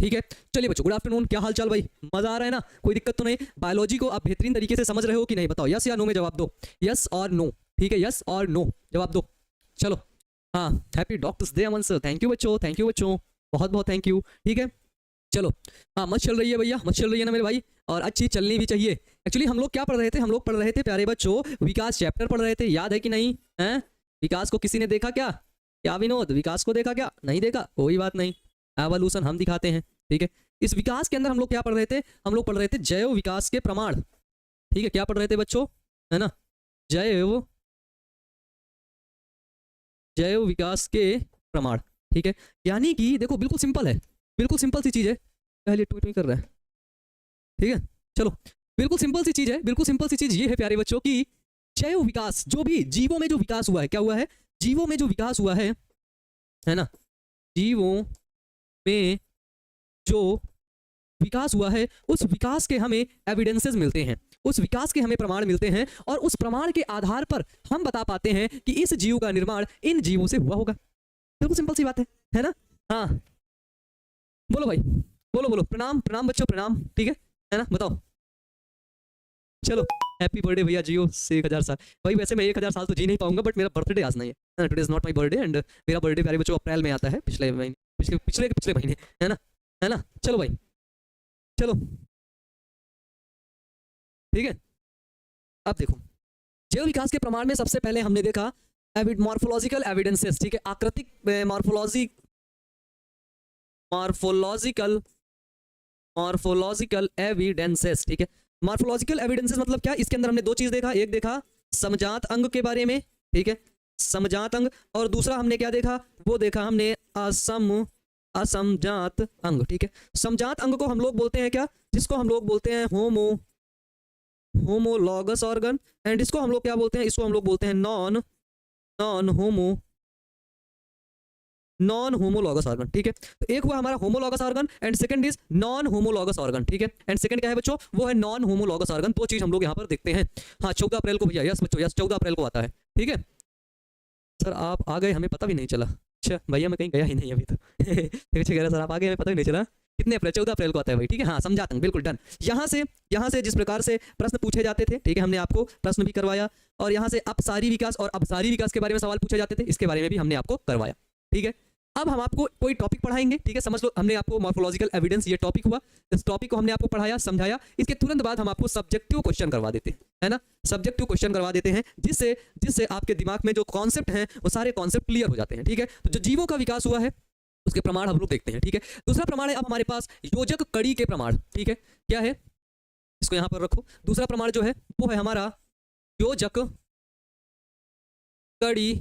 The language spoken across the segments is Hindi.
ठीक है, चलिए बच्चों, गुड आफ्टरनून, क्या हाल चाल भाई, मजा आ रहा है ना, कोई दिक्कत तो नहीं। बायोलॉजी को आप बेहतरीन तरीके से समझ रहे हो कि नहीं, बताओ यस या नो में जवाब दो, यस और नो। ठीक है, यस और नो जवाब दो। चलो, हाँ, happy doctors day Aman sir, thank you बच्चों, थैंक यू बच्चों, बहुत बहुत थैंक यू। ठीक है, चलो, हाँ, मत चल रही है भैया, मत चल रही है ना मेरे भाई, और अच्छी चलनी भी चाहिए। एक्चुअली हम लोग क्या पढ़ रहे थे, हम लोग पढ़ रहे थे प्यारे बच्चों, विकास चैप्टर पढ़ रहे थे, याद है कि नहीं है? विकास को किसी ने देखा क्या विनोद, विकास को देखा क्या? नहीं देखा, कोई बात नहीं, एवोल्यूशन हम दिखाते हैं। ठीक है, इस विकास के अंदर हम लोग क्या पढ़ रहे थे, हम लोग पढ़ रहे थे जैव विकास के प्रमाण। ठीक है, क्या पढ़ रहे थे बच्चों, है ना, जैव विकास के प्रमाण। ठीक है, यानी कि देखो बिल्कुल सिंपल है, बिल्कुल सिंपल सी चीज है, पहले टू टू कर रहा है। ठीक है, चलो, बिल्कुल सिंपल सी चीज है, बिल्कुल सिंपल सी चीज ये है प्यारे बच्चों की जैव विकास, जो भी जीवों में जो विकास हुआ है, क्या हुआ है, जीवों में जो विकास हुआ है ना, जीवों में जो विकास हुआ है, उस विकास के हमें एविडेंसेस मिलते हैं, उस विकास के हमें प्रमाण मिलते हैं, और उस प्रमाण के आधार पर हम बता पाते हैं कि इस जीव का निर्माण इन जीवों से हुआ होगा। बिल्कुल सिंपल सी बात है ना। हाँ, बोलो भाई, बोलो बोलो, प्रणाम प्रणाम बच्चों, प्रणाम। ठीक है ना, बताओ। चलो, हैप्पी बर्थडे भैया, जियो से 1000 साल। भाई वैसे मैं 1000 साल तो जी नहीं पाऊंगा, बट मेरा बर्थडे आज नहीं है, today is not my birthday, and मेरा बर्थडे प्यारे बच्चों अप्रैल में आता है, पिछले महीने, पिछले महीने, है ना। चलो भाई, चलो, ठीक है, अब देखो, जैव विकास के प्रमाण में सबसे पहले हमने देखा मॉर्फोलॉजिकल एविडेंसेस। ठीक है, आकृतिक मॉर्फोलॉजिकल एविडेंसेस। ठीक है, मॉर्फोलॉजिकल एविडेंसेस मतलब क्या, इसके अंदर हमने दो चीज देखा, एक देखा समजात अंग के बारे में, ठीक है, समजात अंग, और दूसरा हमने क्या देखा, वो देखा हमने असमजात अंग। ठीक है, समजात अंग को हम लोग बोलते हैं क्या, जिसको हम लोग बोलते हैं होमोलॉगस ऑर्गन, एंड इसको हम लोग क्या बोलते हैं, इसको हम लोग बोलते हैं नॉन होमोलॉगस ऑर्गन। ठीक है, तो एक हुआ हमारा homologous organ, and second is non homologous organ. ठीक है, एंड सेकंड क्या है बच्चों, वो है नॉन होमोलॉगस ऑर्गन। दो चीज हम लोग यहाँ पर देखते हैं। हाँ, 14 अप्रैल को भैया, यस बच्चों, यस 14 अप्रैल को आता है। ठीक है सर, आप आ गए, हमें पता भी नहीं चला। अच्छा भैया, मैं कहीं गया ही नहीं अभी तो। कह रहा सर आप आ गए, हमें पता भी नहीं चला। कितने अप्रैल, 14 अप्रैल को आता है भाई। ठीक है, हाँ, समझाता हूँ, बिल्कुल डन। यहाँ से जिस प्रकार से प्रश्न पूछे जाते थे, ठीक है, हमने आपको प्रश्न भी करवाया, और यहाँ से अपसारी विकास और अबसारी विकास के बारे में सवाल पूछे जाते थे, इसके बारे में भी हमने आपको करवाया। ठीक है, अब हम आपको कोई टॉपिक पढ़ाएंगे। ठीक है, समझ लो, हमने आपको मॉर्फोलॉजिकल एविडेंस ये टॉपिक हुआ, इस टॉपिक को हमने आपको पढ़ाया, समझाया, इसके तुरंत बाद हम आपको सब्जेक्टिव क्वेश्चन करवा देते हैं, है ना, सब्जेक्टिव क्वेश्चन करवा देते हैं, जिससे आपके दिमाग में जो कॉन्सेप्ट हैं वो सारे कॉन्सेप्ट क्लियर हो जाते हैं। ठीक है, तो जो जीवों का विकास हुआ है उसके प्रमाण हम लोग देखते हैं। ठीक है, दूसरा प्रमाण है अब हमारे पास योजक कड़ी के प्रमाण। ठीक है, क्या है, इसको यहां पर रखो। दूसरा प्रमाण जो है वो है हमारा योजक कड़ी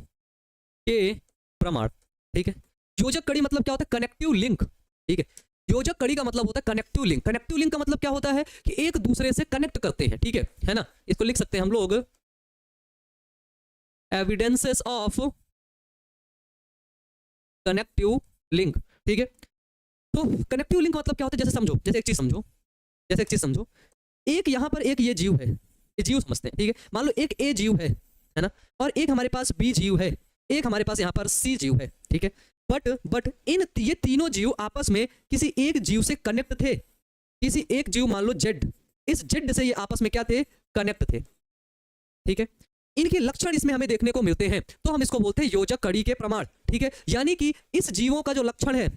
के प्रमाण। ठीक है, योजक कड़ी मतलब क्या होता है, कनेक्टिव लिंक। ठीक है, योजक कड़ी का मतलब होता है कनेक्टिव लिंक। कनेक्टिव लिंक का मतलब क्या होता है कि एक दूसरे से कनेक्ट करते हैं। ठीक है ना, इसको लिख सकते हैं हम लोग एविडेंसेस ऑफ कनेक्टिव लिंक। ठीक है, तो कनेक्टिव लिंक मतलब क्या होता है, जैसे एक चीज समझो, एक यहां पर एक ये जीव है, ये जीव समझते हैं। ठीक है, मान लो एक ए जीव है ना, और एक हमारे पास बी जीव है, एक हमारे पास यहाँ पर सी जीव है। ठीक है, बट ये तीनों जीव आपस में किसी एक जीव से कनेक्ट थे, किसी एक जीव मान लो जेड, इस जेड से ये आपस में क्या थे, कनेक्ट थे। ठीक है, इनके लक्षण इसमें हमें देखने को मिलते हैं, तो हम इसको बोलते हैं योजक कड़ी के प्रमाण। ठीक है, यानी कि इस जीवों का जो लक्षण है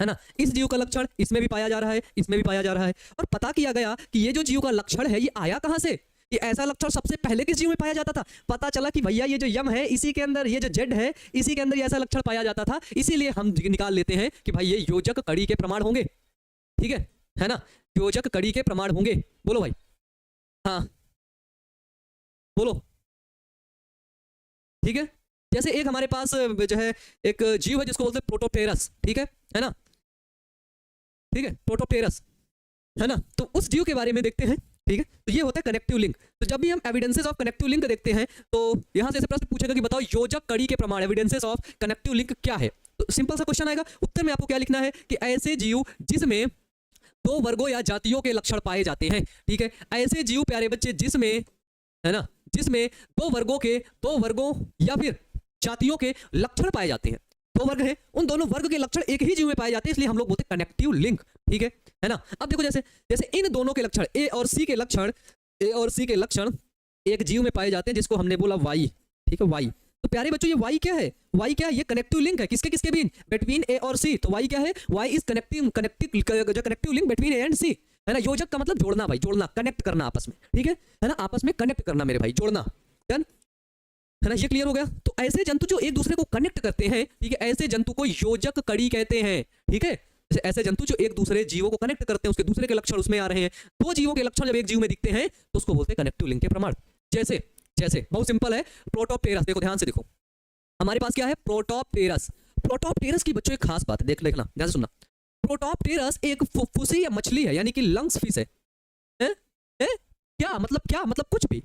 ना, इस जीव का लक्षण इसमें भी पाया जा रहा है, इसमें भी पाया जा रहा है, और पता किया गया कि ये जो जीव का लक्षण है ये आया कहां से, ये ऐसा लक्षण सबसे पहले किस जीव में पाया जाता था, पता चला कि भैया ये जो यम है इसी के अंदर, ये जो जेड है इसी के अंदर ये ऐसा लक्षण पाया जाता था, इसीलिए हम निकाल लेते हैं कि भाई ये योजक कड़ी के प्रमाण होंगे। ठीक है ना, योजक कड़ी के प्रमाण होंगे। बोलो भाई, हाँ बोलो। ठीक है, जैसे एक हमारे पास जो है एक जीव है जिसको बोलते हैं प्रोटोप्टेरस। ठीक है ना, ठीक है, प्रोटोप्टेरस, है ना, तो उस जीव के बारे में देखते हैं। ठीक है, तो ये होता है कनेक्टिव लिंक। तो जब भी हम एविडेंसेस ऑफ कनेक्टिव लिंक देखते हैं, तो यहां से प्रश्न पूछेगा कि बताओ योजक कड़ी के प्रमाण, एविडेंसेस ऑफ कनेक्टिव लिंक क्या है। तो सिंपल सा क्वेश्चन आएगा, उत्तर में आपको क्या लिखना है कि ऐसे जीव जिसमें दो वर्गों या जातियों के लक्षण पाए जाते हैं। ठीक है, ऐसे जीव प्यारे बच्चे जिसमें, है ना, जिसमें दो वर्गों या फिर जातियों के लक्षण पाए जाते हैं। दो वर्ग हैं, उन दोनों वर्ग के लक्षण एक ही जीव में पाए जाते हैं, इसलिए हम लोग बोलते हैं कनेक्टिव लिंक। ठीक है ना। अब देखो जैसे जैसे इन दोनों के लक्षण ए और सी के लक्षण, ए और सी के लक्षण एक जीव में पाए जाते हैं जिसको हमने बोला वाई, ठीक है वाई। तो प्यारे बच्चों ये वाई क्या है, वाई क्या है, ये कनेक्टिव लिंक है किसके किसके बीच, बिटवीन ए और सी। तो वाई क्या है, Y is connective link between A and C, है ना। योजक का मतलब जोड़ना भाई, जोड़ना, कनेक्ट करना आपस में, ठीक है ना, आपस में कनेक्ट करना मेरे भाई, जोड़ना, डन, है ना। ये क्लियर हो गया। तो ऐसे जंतु जो एक दूसरे को कनेक्ट करते हैं, ठीक है, ऐसे जंतु को योजक कड़ी कहते हैं, ठीक है। ऐसे जंतु जो एक दूसरे जीवों को कनेक्ट करते हैं, उसके दूसरे के लक्षण उसमें आ रहे हैं, दो जीवों के लक्षण जब एक जीव में दिखते हैं तो उसको बोलते हैं कनेक्टिव लिंक के प्रमाण। जैसे जैसे बहुत सिंपल है, प्रोटोप्टेरस, देखो ध्यान से देखो, हमारे पास क्या है, प्रोटोप्टेरस। प्रोटोप्टेरस की बच्चों एक खास बात है, देख लेना ध्यान से सुनना। प्रोटोप्टेरस एक फुफ्फुसी या मछली है, यानी कि लंग्स फिश है, है? है? क्या मतलब कुछ भी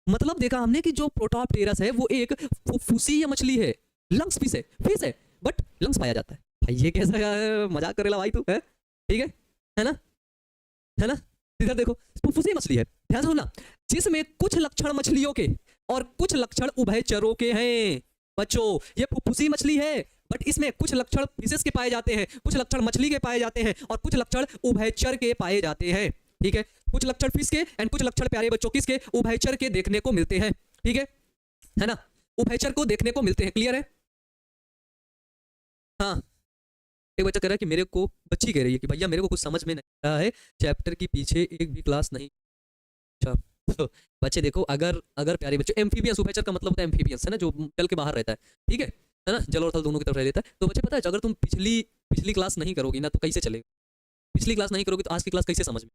मतलब देखा हमने कि जो प्रोटोप्टेरस है वो एक फुफ्फुसी या मछली है, लंग्स फिश है बट लंग्स पाया जाता है। भाई ये कैसा मजाक करेला भाई तू, है ठीक है ना, है ना। इधर देखो फुफ्फुसी मछली है, ध्यान से सुनना, जिसमें कुछ लक्षण मछलियों के और कुछ लक्षण उभयचरों के हैं। बच्चों ये फुफ्फुसी मछली है बट इसमें कुछ लक्षण फिशेस के पाए जाते हैं, कुछ लक्षण मछली के पाए जाते हैं और कुछ लक्षण उभयचर के पाए जाते हैं, ठीक है। कुछ लक्षण फिश के एंड कुछ लक्षण प्यारे बच्चों किसके, उभयचर के देखने को मिलते हैं, ठीक है ना, उभयचर को देखने को मिलते हैं। क्लियर है? हाँ, एक बच्चा कह रहा है कि मेरे को, बच्ची कह रही है कि भैया मेरे को कुछ समझ में नहीं आ रहा है, चैप्टर की पीछे एक भी क्लास नहीं। अच्छा तो बच्चे देखो, अगर अगर प्यारे बच्चों, एम्फीबियंस, उभयचर का मतलब होता है एम्फीबियंस, है ना, जो जल के बाहर रहता है, ठीक है ना, जल और थल दोनों की तरफ रह लेता है। तो बच्चे पता है अगर तुम पिछली क्लास नहीं करोगी ना तो कैसे चलेगा, पिछली क्लास नहीं करोगी तो आज की क्लास कैसे समझ में।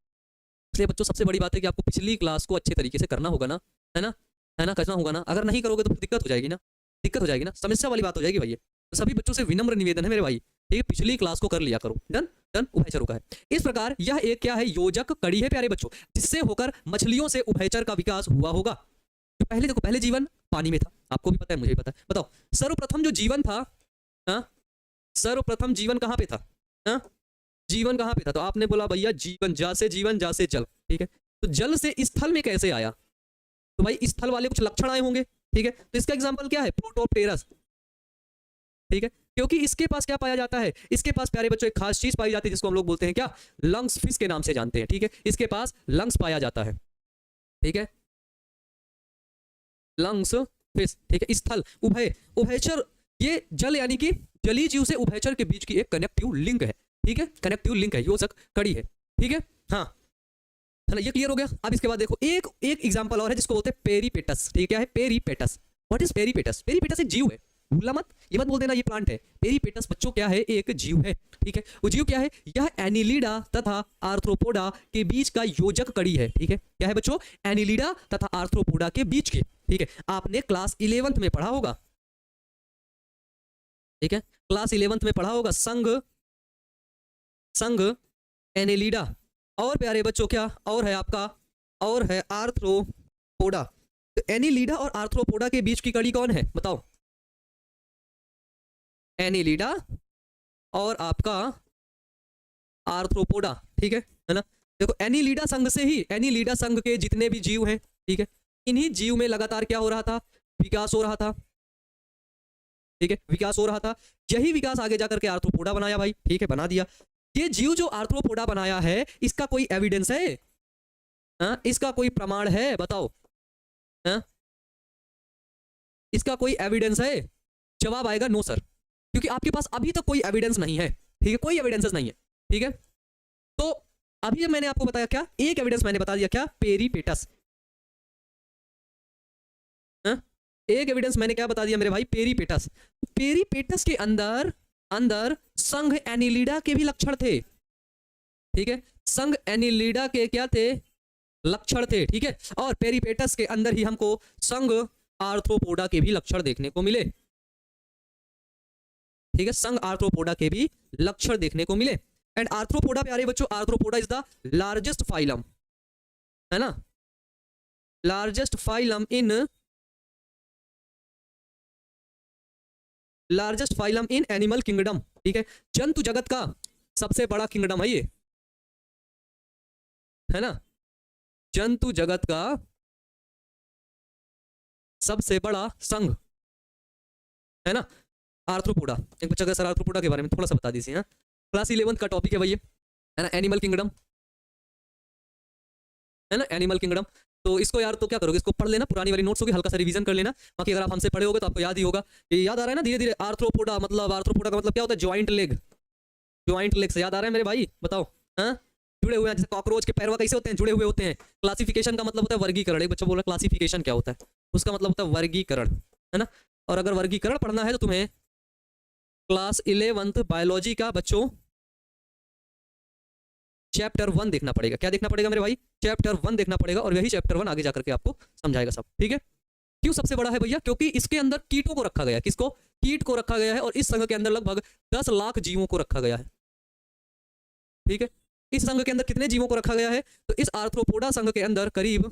इसलिए बच्चों सबसे बड़ी बात है कि आपको पिछली क्लास को अच्छे तरीके से करना होगा ना, है ना, है ना, करना होगा ना। अगर नहीं करोगे तो फिर दिक्कत हो जाएगी ना, दिक्कत हो जाएगी ना, समस्या वाली बात हो जाएगी भैया। तो सभी बच्चों से विनम्र निवेदन है मेरे भाई, ठीक है, पिछली क्लास को कर लिया करो। डन डन, उभयचरों का है। इस प्रकार यह एक क्या है, योजक कड़ी है प्यारे बच्चों, जिससे होकर मछलियों से उभयचर का विकास हुआ होगा। तो पहले देखो, पहले जीवन पानी में था, आपको भी पता है मुझे भी पता है। बताओ सर्वप्रथम जो जीवन था, हाँ, सर्वप्रथम जीवन कहाँ पे था, हाँ, जीवन कहाँ पे था। तो आपने बोला भैया जीवन जा से जल, ठीक है। तो जल से स्थल में कैसे आया, तो भाई स्थल वाले कुछ लक्षण आए होंगे, ठीक है। तो इसका एग्जांपल क्या है, प्रोटोप्टेरस, ठीक है, क्योंकि इसके पास क्या पाया जाता है, इसके पास प्यारे बच्चों एक खास चीज पाई जाती है जिसको हम लोग बोलते हैं क्या, लंग्स फिश के नाम से जानते हैं, ठीक है। इसके पास लंग्स पाया जाता है, ठीक है, लंग्स फिश, ठीक है। स्थल, उभयचर, ये जल यानी कि जलीय जीव से उभयचर के बीच की एक कनेक्टिव लिंक है, ठीक है, कनेक्टिव लिंक है, योजक कड़ी है, ठीक है, हाँ, है ना। ये क्लियर हो गया। अब इसके बाद देखो एक एग्जांपल और है जिसको बोलते हैं पेरीपेटस, ठीक है, क्या है, peripatus. What is peripatus, peripatus एक जीव है, भूलना मत, ये मत बोल देना ये प्लांट है। पेरीपेटस बच्चों क्या है, एक जीव है, ठीक है। वो जीव क्या है, यह एनिलिडा तथा आर्थ्रोपोडा के बीच का योजक कड़ी है, ठीक है। क्या है बच्चों, एनिलिडा तथा आर्थ्रोपोडा के बीच के, ठीक है। आपने क्लास 11th में पढ़ा होगा, ठीक है, क्लास 11th में पढ़ा होगा, संघ एनिलिडा और प्यारे बच्चों क्या और है आपका, और है आर्थ्रोपोडा। तो एनिलिडा और आर्थ्रोपोडा के बीच की कड़ी कौन है बताओ, एनिलिडा और आपका आर्थ्रोपोडा, ठीक है ना। देखो एनिलिडा संघ से ही, एनिलिडा संघ के जितने भी जीव हैं, ठीक है, इन्हीं जीव में लगातार क्या हो रहा था, विकास हो रहा था, ठीक है, विकास हो रहा था। यही विकास आगे जाकर के आर्थ्रोपोडा बनाया भाई, ठीक है, बना दिया। ये जीव जो आर्थ्रोपोडा बनाया है, इसका कोई एविडेंस है, हाँ, इसका कोई प्रमाण है बताओ, हाँ, इसका कोई एविडेंस है। जवाब आएगा नो सर, क्योंकि आपके पास अभी तक कोई एविडेंस नहीं है, ठीक है, कोई एविडेंसेस नहीं है, ठीक है। तो अभी मैंने आपको बताया क्या, एक एविडेंस मैंने बता दिया क्या, पेरीपेटस, हाँ? एक एविडेंस मैंने क्या बता दिया मेरे भाई, पेरीपेटस। पेरीपेटस के अंदर अंदर संघ एनिलिडा के भी लक्षण थे, ठीक है, संघ एनिलिडा के क्या थे, लक्षण थे, ठीक है। और पेरीपेटस के अंदर ही हमको संघ आर्थ्रोपोडा के भी लक्षण देखने को मिले, ठीक है, संघ आर्थ्रोपोडा के भी लक्षण देखने को मिले। एंड आर्थ्रोपोडा प्यारे बच्चों, arthropoda is the largest phylum, है ना, largest phylum in animal kingdom, ठीक है। जंतु जगत का सबसे बड़ा किंगडम है ये, है ना, जंतु जगत का सबसे बड़ा संघ, है ना, आर्थ्रोपोडा। एक बच्चा सर आर्थ्रोपोडा के बारे में थोड़ा सा बता दीजिए, हाँ, क्लास 11 का टॉपिक है भाई ये, है ना, एनिमल किंगडम, है ना, एनिमल किंगडम। तो इसको यार तो क्या करोगे, इसको पढ़ लेना, पुरानी वाली नोट्स होगी, हल्का सा रिवीजन कर लेना। बाकी अगर आप हमसे पढ़े होगे तो आपको याद ही होगा, ये याद आ रहा है ना धीरे धीरे। आर्थ्रोपोडा मतलब, आर्थ्रोपोडा का मतलब क्या होता है, ज्वाइंट लेग, ज्वाइंट लेग से याद आ रहा है मेरे भाई, बताओ। हाँ, जुड़े हुए हैं, जैसे कॉकरोच के पैरवा कैसे होते हैं, जुड़े हुए होते हैं। क्लासिफिकेशन का मतलब होता है वर्गीकरण। एक बच्चा बोल रहा है क्लासिफिकेशन क्या होता है, उसका मतलब होता है वर्गीकरण, है ना। और अगर वर्गीकरण पढ़ना है तो तुम्हें क्लास 11th बायोलॉजी का बच्चों चैप्टर 1 देखना पड़ेगा। क्या देखना पड़ेगा मेरे भाई, चैप्टर 1 देखना पड़ेगा, और यही चैप्टर 1 आगे जाकर के आपको समझाएगा सब, ठीक है। क्यों सबसे बड़ा है भैया, क्योंकि इसके अंदर कीटों को रखा गया है। किसको, कीट को रखा गया है, और इस संघ के अंदर लगभग 10 लाख जीवों को रखा गया है, ठीक है। इस संघ के अंदर कितने जीवों को रखा गया है, तो इस आर्थ्रोपोडा संघ के अंदर करीब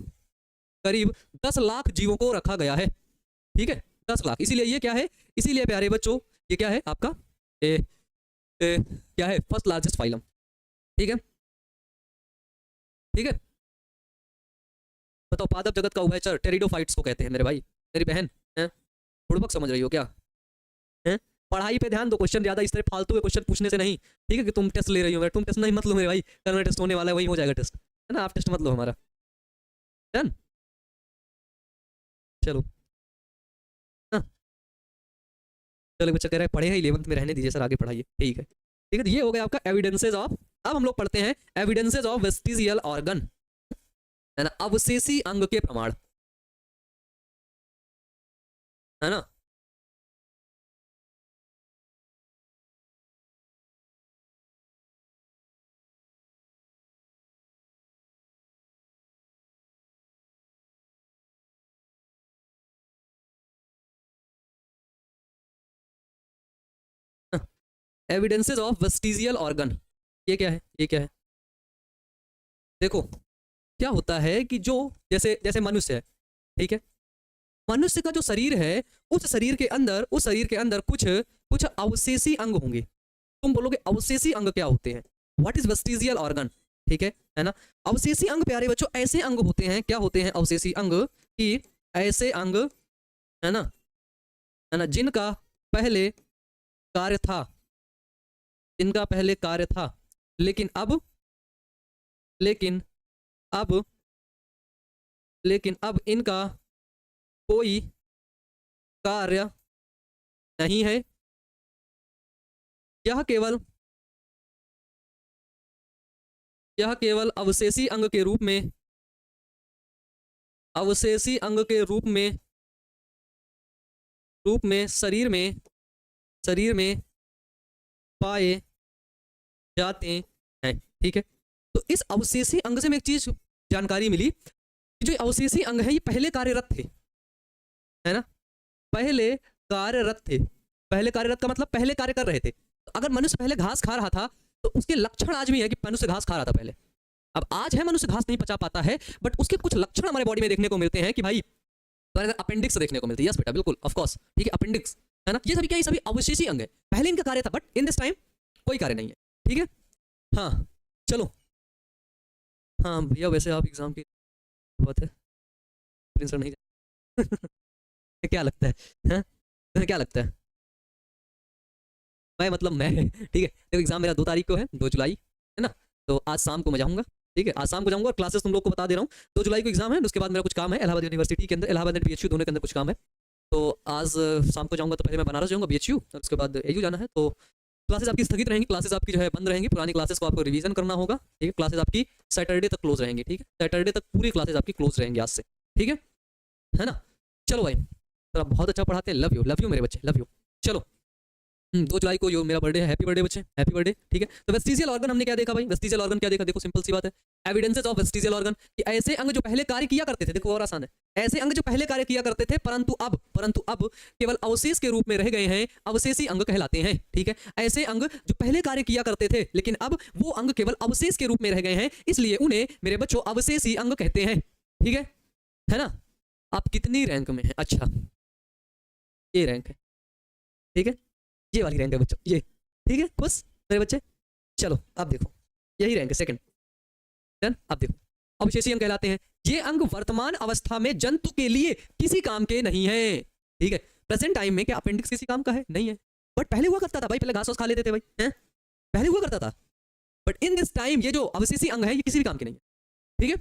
करीब 10 लाख जीवों को रखा गया है, ठीक है, 10 लाख। इसीलिए ये क्या है, इसीलिए प्यारे बच्चों ये क्या है आपका क्या है, फर्स्ट लार्जेस्ट फाइलम, ठीक है, ठीक है। बताओ, पादप जगत का उभयचर टेरिडोफाइट्स को कहते हैं मेरे भाई, मेरी बहन है, बुड़बक समझ रही हो क्या है। पढ़ाई पे ध्यान दो, क्वेश्चन ज्यादा इस तरह फालतू के क्वेश्चन पूछने से नहीं, ठीक है, कि तुम टेस्ट ले रही हो, तुम टेस्ट नहीं मत लो मेरे भाई, कल में टेस्ट होने वाला है, वही हो जाएगा टेस्ट, है ना, आप टेस्ट मत लो हमारा, डन। चलो, हाँ, चलो बच्चा कह रहा है पढ़े हैं 11th में, रहने दीजिए सर, आगे पढ़ाइए, ठीक है, ठीक है। तो ये हो गया आपका एविडेंसेस ऑफ। अब हम लोग पढ़ते हैं एविडेंसेस ऑफ वेस्टिजियल ऑर्गन, है ना, अवशेषी अंग के प्रमाण, है ना। एविडेंसेस ऑफ वेस्टिजियल ऑर्गन, ये क्या है, ये क्या है, देखो क्या होता है कि जो जैसे जैसे मनुष्य है, ठीक है, मनुष्य का जो शरीर है, उस शरीर के अंदर, उस शरीर के अंदर कुछ कुछ अवशेषी अंग होंगे। तुम बोलोगे अवशेषी अंग क्या होते हैं, व्हाट इज वेस्टिजियल ऑर्गन, ठीक है ना। अवशेषी अंग प्यारे बच्चों ऐसे अंग होते हैं, क्या होते हैं अवशेषी अंग, कि ऐसे अंग, है ना, जिनका पहले कार्य था, जिनका पहले कार्य था, लेकिन अब लेकिन अब लेकिन अब इनका कोई कार्य नहीं है। यह केवल यह केवल अवशेषी अंग के रूप में, अवशेषी अंग के रूप में शरीर में पाए जाते हैं, ठीक है। तो इस अवशेषी अंग से मैं एक चीज जानकारी मिली, जो अवशेषी अंग है ये पहले कार्यरत थे, है ना, पहले कार्यरत थे। पहले कार्यरत का मतलब पहले कार्य कर रहे थे। तो अगर मनुष्य पहले घास खा रहा था तो उसके लक्षण आज भी है कि मनुष्य घास खा रहा था पहले। अब आज है मनुष्य घास नहीं पचा पाता है, बट उसके कुछ लक्षण हमारे बॉडी में देखने को मिलते हैं कि भाई अपेंडिक्स देखने को मिलती है। यस बेटा बिल्कुल, ऑफ कोर्स, ठीक है, अपेंडिक्स, है ना। ये सभी क्या, ये सभी अवशेषी अंग है, पहले इनका कार्य था, बट इन दिस टाइम कोई कार्य नहीं है, ठीक है। हाँ चलो, हाँ भैया वैसे आप एग्जाम की बात है, प्रिंसर नहीं क्या लगता है, हाँ तुम्हें क्या लगता है, मैं मतलब मैं ठीक है, तो एग्जाम मेरा 2 तारीख को है, 2 जुलाई, है ना। तो आज शाम को मैं जाऊंगा, ठीक है, आज शाम को जाऊंगा, और क्लासेस तुम लोग को बता दे रहा हूँ। 2 जुलाई को एग्जाम है, उसके बाद मेरा कुछ काम है इलाहाबाद यूनिवर्सिटी के अंदर, इलाहाबाद बीएचयू दोनों के अंदर कुछ काम है। तो आज शाम को जाऊंगा, तो पहले मैं बनारस जाऊंगा बीएचयू, और उसके बाद एयू जाना है। तो क्लासेस आपकी स्थगित रहेंगी, क्लासेस आपकी जो है बंद रहेंगी, पुरानी क्लासेस को आपको रिवीजन करना होगा, ठीक है। क्लासेस आपकी सैटरडे तक क्लोज रहेंगी, ठीक है, सैटरडे तक पूरी क्लासेस आपकी क्लोज रहेंगी आज से, ठीक है ना। चलो भाई, तो आप बहुत अच्छा पढ़ाते हैं, लव यू मेरे बच्चे, लव यू। चलो 2 जुलाई को जो मेरा बर्थडे है, हैप्पी बर्थडे बच्चे, हैप्पी बर्थडे, ठीक है। तो वेस्टिजियल ऑर्गन हमने क्या देखा भाई, वेस्टिजियल ऑर्गन क्या देखा, देखो सिंपल सी बात है, एविडेंसेस ऑफ वेस्टिजियल ऑर्गन, कि ऐसे अंग जो पहले कार्य किया करते थे, देखो और आसान है, ऐसे अंग जो पहले कार्य किया करते थे परंतु अब केवल अवशेष के रूप में रह गए हैं, अवशेषी अंग कहलाते हैं, ठीक है। ऐसे अंग जो पहले कार्य किया करते थे लेकिन अब वो अंग केवल अवशेष के रूप में रह गए हैं, इसलिए उन्हें मेरे बच्चों अवशेषी अंग कहते हैं, ठीक है ना। आप कितनी रैंक में है, अच्छा ये रैंक है, ठीक है, ये वाली रैंक है बच्चों, ये ठीक है, खुश मेरे बच्चे। चलो अब देखो, यही रैंक है, सेकंड, डन। अब देखो अवशेषी अंग कहलाते हैं, ये अंग वर्तमान अवस्था में जंतु के लिए किसी काम के नहीं है, ठीक है। प्रेजेंट टाइम में क्या अपेंडिक्स किसी काम का है, नहीं है, बट पहले हुआ करता था भाई, पहले घास खा लेते थे भाई, हैं, पहले हुआ करता था, बट इन दिस टाइम ये जो अवशेषी अंग है ये किसी भी काम के नहीं है, ठीक है।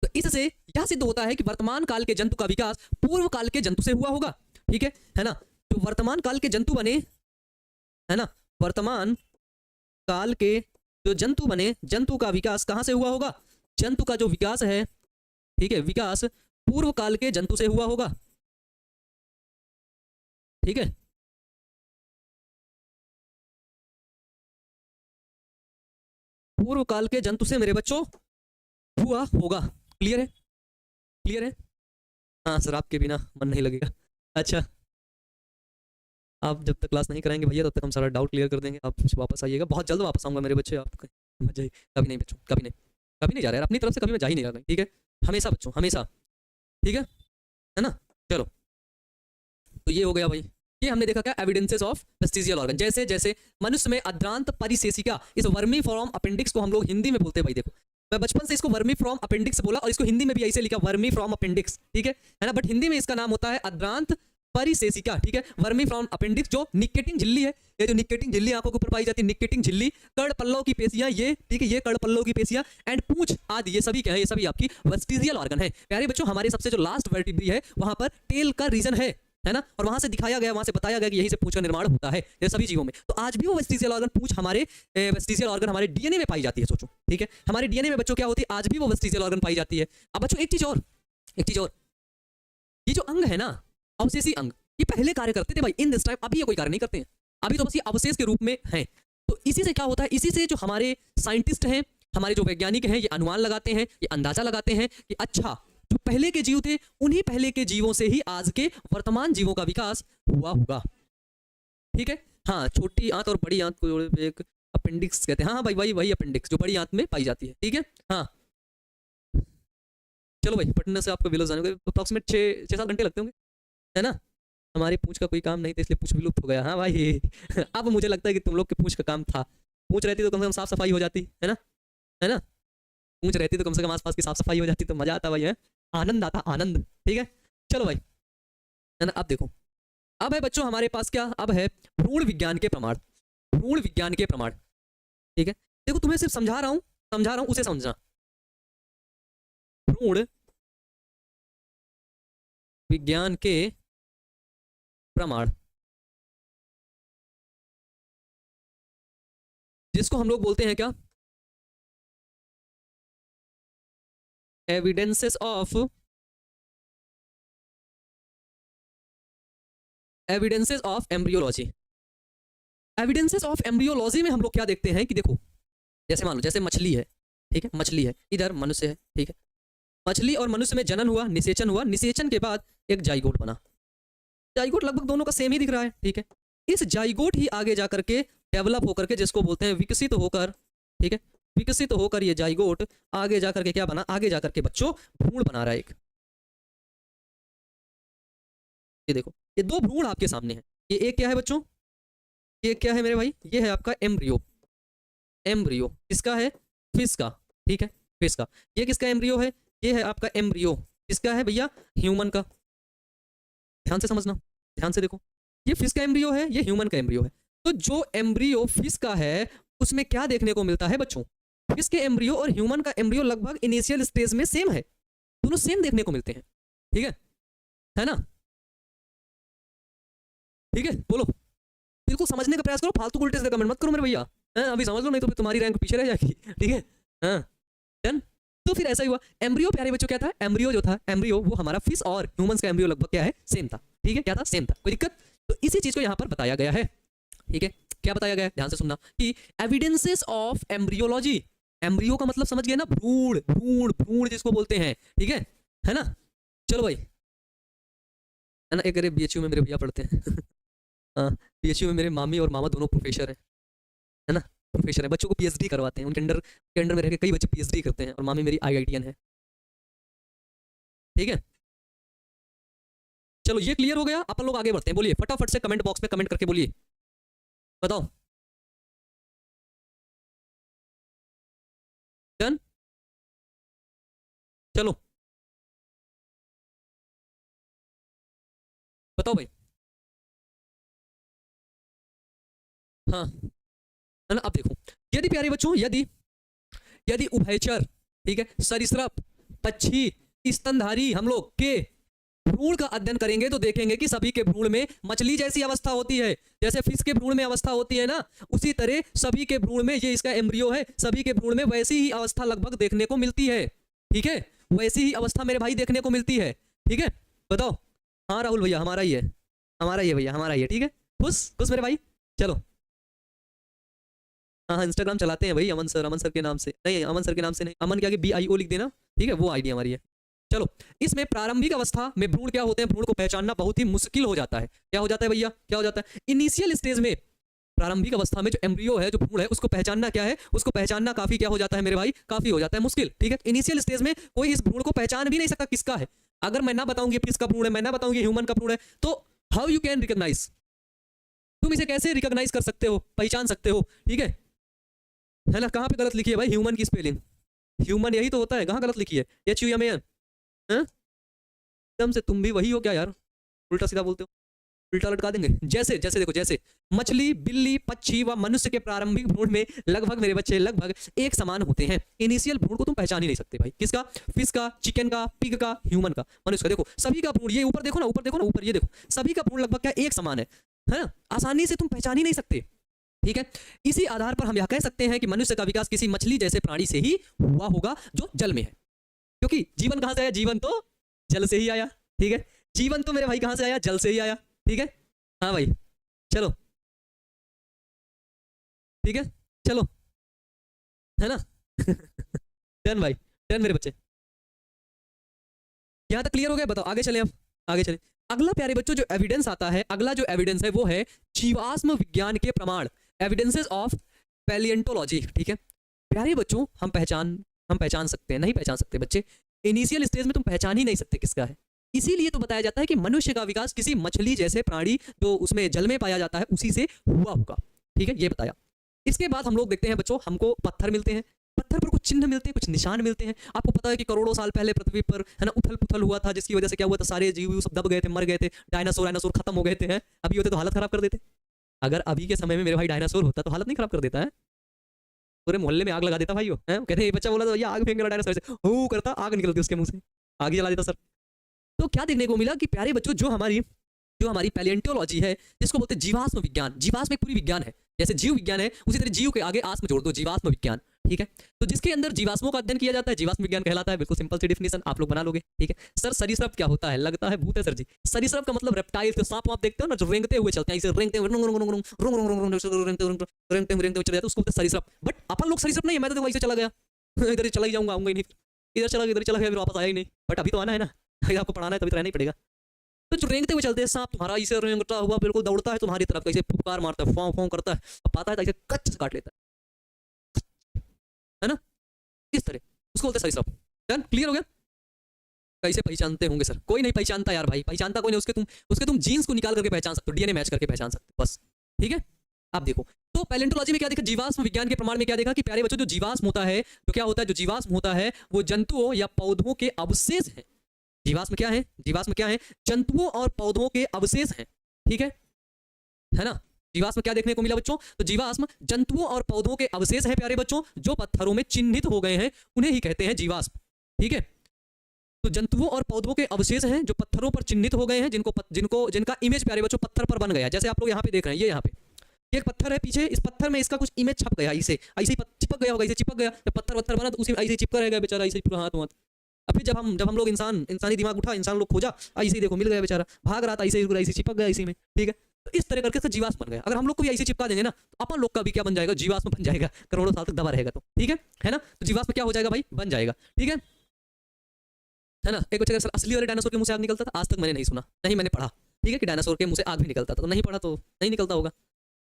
तो इससे यह सिद्ध होता है कि वर्तमान काल के जंतु का विकास पूर्व काल के जंतु से हुआ होगा, ठीक है ना। जो वर्तमान काल के जंतु बने, है ना, वर्तमान काल के जो जंतु बने, जंतु का विकास कहां से हुआ होगा? जंतु का जो विकास है, ठीक है, विकास पूर्व काल के जंतु से हुआ होगा, ठीक है। पूर्व काल के जंतु से मेरे बच्चों हुआ होगा। क्लियर है? क्लियर है? हाँ सर, आपके बिना मन नहीं लगेगा। अच्छा, आप जब तक क्लास नहीं कराएंगे भैया तब तक हम सारा डाउट क्लियर कर देंगे। आप वापस आइएगा, बहुत जल्द वापस आऊंगा मेरे बच्चे। आप मत जाइए, कभी नहीं बच्चों, कभी नहीं, कभी नहीं जा रहा है अपनी तरफ से, कभी मैं जा ही नहीं रहा, ठीक है। हमेशा बच्चों, हमेशा, ठीक है ना। चलो, तो ये हो गया भाई, ये हमने देखा क्या, एविडेंसेस ऑफ वेस्टिजियल ऑर्गन। जैसे जैसे मनुष्य में अद्रांत परिशेषिका, इस वर्मी फ्रॉम अपेंडिक्स को हम लोग हिंदी में बोलते हैं भाई। देखो, मैं बचपन से इसको वर्मी फ्रॉम अपेंडिक्स बोला और इसको हिंदी में भी ऐसे लिखा, वर्मी फ्रॉम अपेंडिक्स, ठीक है ना। बट हिंदी में इसका नाम होता है अद्रांत परिशेषिका, ठीक है। वर्मी फ्रॉम अपेंडिक्स, जो निकेटिंग झिल्ली है, ये जो निकेटिंग झिल्ली आंखों के ऊपर पाई जाती है, निकेटिंग झिल्ली, कड़ पल्लव की पेशियां, ये ठीक है, ये कड़ पल्लव की पेशियां एंड पूंछ आदि, ये सभी क्या है, ये सभी आपकी वेस्टिजियल ऑर्गन है। प्यारे बच्चों, हमारे सबसे जो लास्ट वर्टिब्री है वहां पर टेल का रीजन है ना, और वहां से दिखाया गया, वहां से बताया गया कि यही से पूंछ का निर्माण होता है ये सभी जीवों में। तो आज भी वो वेस्टिजियल ऑर्गन, पूंछ हमारे वेस्टिजियल ऑर्गन हमारे डीएनए में पाई जाती है। सोचो, ठीक है, हमारे डीएनए में बच्चों क्या होती है, आज भी वो वेस्टिजियल ऑर्गन पाई जाती है। अब बच्चों एक चीज और, एक चीज और, ये जो अंग है ना, अवशेषी अंग, ये पहले कार्य करते थे भाई, इन दिस टाइम अभी ये कोई कार्य नहीं करते हैं, अभी तो बस ये अवशेष के रूप में है। तो इसी से क्या होता है, इसी से जो हमारे साइंटिस्ट हैं, हमारे जो वैज्ञानिक हैं, ये अनुमान लगाते हैं, ये अंदाजा लगाते हैं कि अच्छा, जो पहले के जीव थे, उन्हीं पहले के जीवों से ही आज के वर्तमान जीवों का विकास हुआ होगा, ठीक है। हाँ, छोटी आंत और बड़ी आंत को जोड़े एक अपेंडिक्स कहते हैं। हाँ भाई, वही वही अपेंडिक्स जो बड़ी आंत में पाई जाती है, ठीक है। हाँ, चलो भाई, पटना से आपको विलोज जाने को अप्रोक्सीमेट 6-7 घंटे लगते होंगे, है ना। हमारी पूंछ का कोई काम नहीं था, इसलिए पूंछ विलुप्त हो गया। हाँ भाई अब मुझे लगता है कि तुम लोग के पूंछ का काम था, पूंछ रहती तो कम से कम साफ सफाई हो जाती, है ना, है ना। पूंछ रहती तो कम से कम आसपास की साफ सफाई हो जाती, तो मजा आता भाई, है, आनंद आता, आनंद, ठीक है। चलो भाई, है ना। अब देखो, अब है बच्चों हमारे पास क्या, अब है भ्रूण विज्ञान के प्रमाण, भ्रूण विज्ञान के प्रमाण, ठीक है। देखो, तुम्हें सिर्फ समझा रहा हूं, उसे समझना। भ्रूण विज्ञान के प्रमाण, जिसको हम लोग बोलते हैं क्या, evidences of, evidences of embryology. Evidences of embryology में हम लोग क्या देखते हैं कि देखो, जैसे मान लो, जैसे मछली है, ठीक है, मछली है, इधर मनुष्य है, ठीक है। मछली और मनुष्य में जनन हुआ, निषेचन हुआ, निषेचन के बाद एक जाइगोट बना। जाइगोट लगभग दोनों का सेम ही दिख रहा है, ठीक है। इस जाइगोट ही आगे जाकर के डेवलप होकर के, जिसको बोलते हैं विकसित होकर, ठीक है, विकसित होकर ये जाइगोट आगे जाकर के क्या बना, आगे जाकर के बच्चों भ्रूण बना रहा है एक। ये देखो, ये दो भ्रूण आपके सामने हैं। ये एक क्या है बच्चों, ये क्या है मेरे भाई, ये है आपका एम्ब्रियो, एम्ब्रियो किसका है, फिश का, ठीक है, फिश का। ये किसका एम्ब्रियो है, ये है आपका एम्ब्रियो, किसका है भैया, ह्यूमन का। ध्यान से समझना, ध्यान से देखो, ये फिश का एम्ब्रियो है, ये ह्यूमन का एम्ब्रियो है। तो जो एम्ब्रियो फिश का है उसमें क्या देखने को मिलता है बच्चों, फिश के एम्ब्रियो और ह्यूमन का एम्ब्रियो लगभग इनिशियल स्टेज में सेम है, दोनों सेम देखने को मिलते हैं, ठीक है ना, ठीक है। बोलो, बिल्कुल समझने का प्रयास करो, फालतू उल्टे से कमेंट मत करो मेरे भैया, अभी समझ लो, नहीं तो फिर तुम्हारी रैंक पीछे रह जाएगी, ठीक है। हाँ, डन। तो फिर ऐसा ही हुआ, एम्ब्रियो प्यारे बच्चों क्या था, एम्ब्रियो जो था, एम्ब्रियो वो हमारा फिश और ह्यूमंस का एम्ब्रियो लगभग क्या है, सेम था, ठीक है, क्या था, सेम था, कोई दिक्कत। तो इसी चीज को यहाँ पर बताया गया है, ठीक है। क्या बताया गया है, ध्यान से सुनना, कि एविडेंसेस ऑफ एम्ब्रियोलॉजी, एम्ब्रियो का मतलब समझ गए ना, भ्रूण, भ्रूण, भ्रूण जिसको बोलते हैं, ठीक है ना। चलो भाई, है ना, एक अरे बीएचयू में मेरे भैया पढ़ते हैं हाँ, बीएचयू में मेरे मामी और मामा दोनों प्रोफेसर हैं, है ना, प्रोफेसर है, बच्चों को पीएचडी करवाते हैं, उनके अंडर में रह के कई बच्चे पीएचडी करते हैं, और मामी मेरी आईआईटीएन है, ठीक है। चलो, ये क्लियर हो गया, अपन लोग आगे बढ़ते हैं। बोलिए फटाफट से कमेंट बॉक्स में कमेंट करके बोलिए, बताओ, डन। चलो, बताओ भाई। हाँ, है ना। अब देखो, यदि प्यारे बच्चों, यदि यदि उभयचर, ठीक है, सरीसृप, पक्षी, स्तनधारी हम लोग के भ्रूण का अध्ययन करेंगे तो देखेंगे कि सभी के भ्रूण में मछली जैसी अवस्था होती है। जैसे फिश के भ्रूण में अवस्था होती है ना, उसी तरह सभी के भ्रूण में, ये इसका एम्ब्रियो है, सभी के भ्रूण में वैसी ही अवस्था लगभग देखने को मिलती है। ठीक है, वैसी ही अवस्था मेरे भाई देखने को मिलती है। ठीक है, बताओ। हाँ राहुल भैया, हमारा ही है, हमारा ही है भैया, हमारा ही है। ठीक है, खुश खुश मेरे भाई। चलो, हाँ इंस्टाग्राम चलाते हैं भाई, अमन सर के नाम से नहीं, अमन सर के नाम से नहीं, अमन के आगे BIO लिख देना। ठीक है, वो आईडी हमारी है। चलो, इसमें प्रारंभिक अवस्था में भ्रूण क्या होते हैं, भ्रूण को पहचानना बहुत ही मुश्किल हो जाता है। क्या हो जाता है भैया, क्या हो जाता है? इनिशियल स्टेज में, प्रारंभिक अवस्था में जो एम्ब्रियो है, जो भ्रूण है, उसको पहचानना क्या है, उसको पहचानना काफी क्या हो जाता है मेरे भाई, काफी हो जाता है मुश्किल। ठीक है, इनिशियल स्टेज में कोई इस भ्रूण को पहचान भी नहीं सकता किसका है। अगर मैं ना बताऊंगी किसका भ्रूण है, मैं ना बताऊंगी ह्यूमन का भ्रूण है, तो हाउ यू कैन रिकॉग्नाइज, तुम इसे कैसे रिकॉग्नाइज कर सकते हो, पहचान सकते हो? ठीक है ना। कहाँ पे गलत लिखी है भाई ह्यूमन की स्पेलिंग? ह्यूमन यही तो होता है, कहाँ गलत लिखी है? HUMAN। एकदम से तुम भी वही हो क्या यार, उल्टा सीधा बोलते हो, उल्टा लटका देंगे। जैसे जैसे देखो, जैसे मछली, बिल्ली, पक्षी व मनुष्य के प्रारंभिक भ्रूण में लगभग मेरे बच्चे लगभग एक समान होते हैं। इनिशियल भ्रूण को तुम पहचान ही नहीं सकते भाई, किसका? फिश का, चिकन का, पिग का, ह्यूमन का, मनुष्य का। देखो सभी का भ्रूण, ये ऊपर देखो ना, ऊपर देखो ना, ऊपर ये देखो, सभी का भ्रूण लगभग क्या एक समान है ना, आसानी से तुम पहचान ही नहीं सकते। ठीक है, इसी आधार पर हम यह कह सकते हैं कि मनुष्य का विकास किसी मछली जैसे प्राणी से ही हुआ होगा जो जल में है, क्योंकि जीवन कहां से आया? जीवन तो जल से ही आया। ठीक है, जीवन तो मेरे भाई कहां से आया? जल से ही आया। ठीक है, हाँ भाई, चलो, ठीक है, चलो, है ना। डन भाई, डन मेरे बच्चे, यहां तक क्लियर हो गया? बताओ आगे चले, अब आगे चले। अगला प्यारे बच्चों जो एविडेंस आता है, अगला जो एविडेंस है वो है जीवाश्म विज्ञान के प्रमाण, एविडेंसेस ऑफ पैलिएंटोलॉजी। ठीक है प्यारे बच्चों, हम पहचान सकते हैं, नहीं पहचान सकते बच्चे, इनिशियल स्टेज में तुम पहचान ही नहीं सकते किसका है। इसीलिए तो बताया जाता है कि मनुष्य का विकास किसी मछली जैसे प्राणी जो उसमें जल में पाया जाता है उसी से हुआ होगा। ठीक है, ये बताया। इसके बाद हम लोग देखते हैं बच्चों, हमको पत्थर मिलते हैं, पत्थर पर कुछ चिन्ह मिलते हैं, कुछ निशान मिलते हैं। आपको पता है कि करोड़ों साल पहले पृथ्वी पर है ना उथल पुथल हुआ था, जिसकी वजह से क्या हुआ था, सारे जीव सब दब गए थे, मर गए थे, डायनासोर खत्म हो गए थे। हैं अभी होते तो हालत खराब कर देते। अगर अभी के समय में मेरे भाई डायनासोर होता तो हालत नहीं खराब कर देता है, पूरे मोहल्ले में आग लगा देता भाई। वो कहते ये बच्चा बोला तो भैया आग फेंक रहा डायनासोर से, हो करता, आग निकलती उसके मुंह से, आग जला देता सर। तो क्या देखने को मिला कि प्यारे बच्चों, जो हमारी पैलिएंटोलॉजी है, जिसको बोलते हैं जीवाश्म विज्ञान, जीवाश्म एक पूरी विज्ञान है, जैसे जीव विज्ञान है उसी तरह जीव के आगे आस्म जोड़ दो, जीवाश्म विज्ञान। ठीक है, तो जिसके अंदर जीवाश्मों का अध्ययन किया जाता है, जीवाश्म विज्ञान कहलाता है। बिल्कुल सिंपल सी डेफिनेशन आप लोग बना लोगे। ठीक है सर, सरीसृप क्या होता है? लगता है भूत है सर जी। सरीसृप का मतलब रेप्टाइल, तो सांप आप देखते हो ना जो रेंगते हुए चलते हैं, इसे रेंगते हुए चले जाते, उसको बोलते हैं सरीसृप। बट अपन लोग सरीसृप नहीं है, मैं तो वैसे चला गया, इधर ही चला ही जाऊंगा, आऊंगा ही नहीं, इधर चला गया, फिर वापस आया ही नहीं। बट अभी तो आना है ना, आपको पढ़ाना है तभी तो रहना ही पड़ेगा। तो जो रेंगते हुए चलते हैं सांप, तुम्हारा इसे रेंगता हुआ बिल्कुल दौड़ता है तुम्हारी तरफ, कैसे फुफकार मारता है, फौं फौं करता है, अब पाता है तो ऐसे कच्च से काट लेता है ना, इस तरह उसको बोलते हैं सरीसृप। डन, क्लियर हो गया? कैसे पहचानते होंगे सर? कोई नहीं पहचानता यार भाई, पहचानता कोई नहीं, उसके तुम जीन्स को निकाल करके पहचान सकते हो, DNA मैच करके पहचान सकते हो बस। ठीक है, आप देखो तो पैलिएंटोलॉजी में क्या देखा, जीवाश्म विज्ञान के प्रमाण में क्या देखा कि प्यारे बच्चों, जो जीवाश्म होता है, तो क्या होता है, जो जीवाश्म होता है वो जंतुओं या पौधों के अवशेष है। जीवाश्म क्या है? जीवाश्म क्या है? जंतुओं और पौधों के अवशेष हैं। ठीक है ना। जीवाश्म क्या देखने को मिला बच्चों? तो जीवाश्म जंतुओं और पौधों के अवशेष हैं प्यारे बच्चों, जो पत्थरों में चिन्हित हो गए हैं, उन्हें ही कहते हैं जीवाश्म। ठीक है, तो जंतुओं और पौधों के अवशेष हैं जो पत्थरों पर चिन्हित हो गए हैं, जिनका इमेज प्यारे बच्चों पत्थर पर बन गया। जैसे आप लोग यहाँ पे देख रहे हैं, ये यहाँ पे एक पत्थर है, पीछे इस पत्थर में इसका कुछ इमेज छप गया, ऐसे ऐसे चिपक गया होगा, ऐसे चिपक गया, जब पत्थर बना तो उसी ऐसे चिपका रहेगा बेचारा, ऐसे पूरा हाथ। अभी जब हम लोग इंसानी दिमाग उठा, इंसान लोग खोजा, ऐसे ही देखो मिल गया बेचारा, भाग रहा था ऐसे चिपक गया इसी में। ठीक है, तो इस तरह करके जीवाश्म बन गया। अगर हम लोग को भी ऐसे चिपका देंगे ना, तो अपन लोग का भी क्या बन जाएगा, जीवाश्म बन जाएगा, करोड़ों साल तक दबा रहेगा। तो ठीक है ना, तो जीवाश्म क्या हो जाएगा भाई, बन जाएगा। ठीक है ना। एक बच्चा असली वाले डायनासोर के मुंह से आग निकलता था, आज तक मैंने नहीं सुना, नहीं मैंने पढ़ा। ठीक है, कि डायनासोर के मुंह से आग भी निकलता था, तो नहीं पढ़ा तो नहीं निकलता होगा,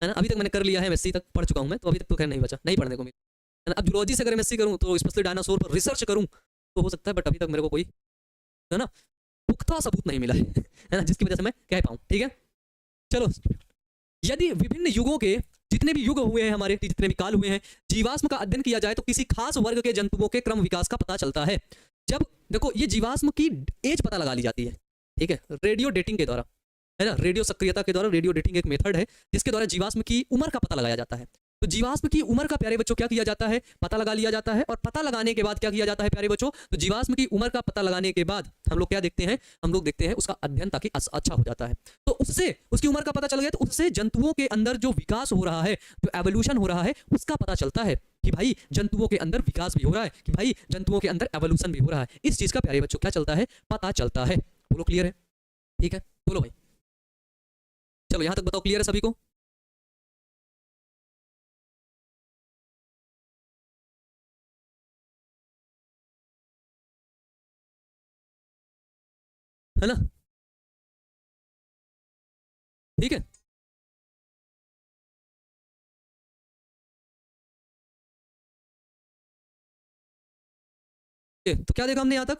है ना। अभी तक मैंने कर लिया है, MSc तक पढ़ चुका हूँ मैं, तो अभी तक तो खैर नहीं बचा, नहीं पढ़ने को मिला, है ना। अब जूलॉजी से अगर MSc करूँ तो स्पेशली डायनासोर पर रिसर्च करूँ तो हो सकता है, बट अभी तक मेरे को कोई, है ना, पुख्ता सबूत नहीं मिला है ना, जिसकी वजह से मैं कह पाऊँ। ठीक है, चलो, यदि विभिन्न युगों के जितने भी युग हुए हैं हमारे, जितने भी काल हुए हैं, जीवाश्म का अध्ययन किया जाए तो किसी खास वर्ग के जंतुओं के क्रम विकास का पता चलता है। जब देखो ये जीवाश्म की एज पता लगा ली जाती है। ठीक है, रेडियो डेटिंग के द्वारा, है ना, रेडियो सक्रियता के द्वारा, रेडियो डेटिंग एक मेथड है जिसके द्वारा जीवाश्म की उम्र का पता लगाया जाता है। तो जीवाश्म की उम्र का प्यारे बच्चों क्या किया जाता है, पता लगा लिया जाता है। और पता लगाने के बाद क्या किया जाता है प्यारे बच्चों, तो जीवाश्म की उम्र का पता लगाने के बाद हम लोग क्या देखते हैं, हम लोग देखते हैं उसका अध्ययन, ताकि अच्छा हो जाता है। तो उससे उसकी उम्र का पता चल गया, तो उससे जंतुओं के अंदर जो विकास हो रहा है, जो एवोल्यूशन हो रहा है, उसका पता चलता है कि भाई जंतुओं के अंदर विकास भी हो रहा है, कि भाई जंतुओं के अंदर एवोल्यूशन भी हो रहा है। इस चीज का प्यारे बच्चों क्या चलता है, पता चलता है। बोलो क्लियर है? ठीक है, बोलो भाई। चलो यहां तक बताओ, क्लियर है सभी को? है ना? ठीक है, तो क्या देखा हमने यहाँ तक?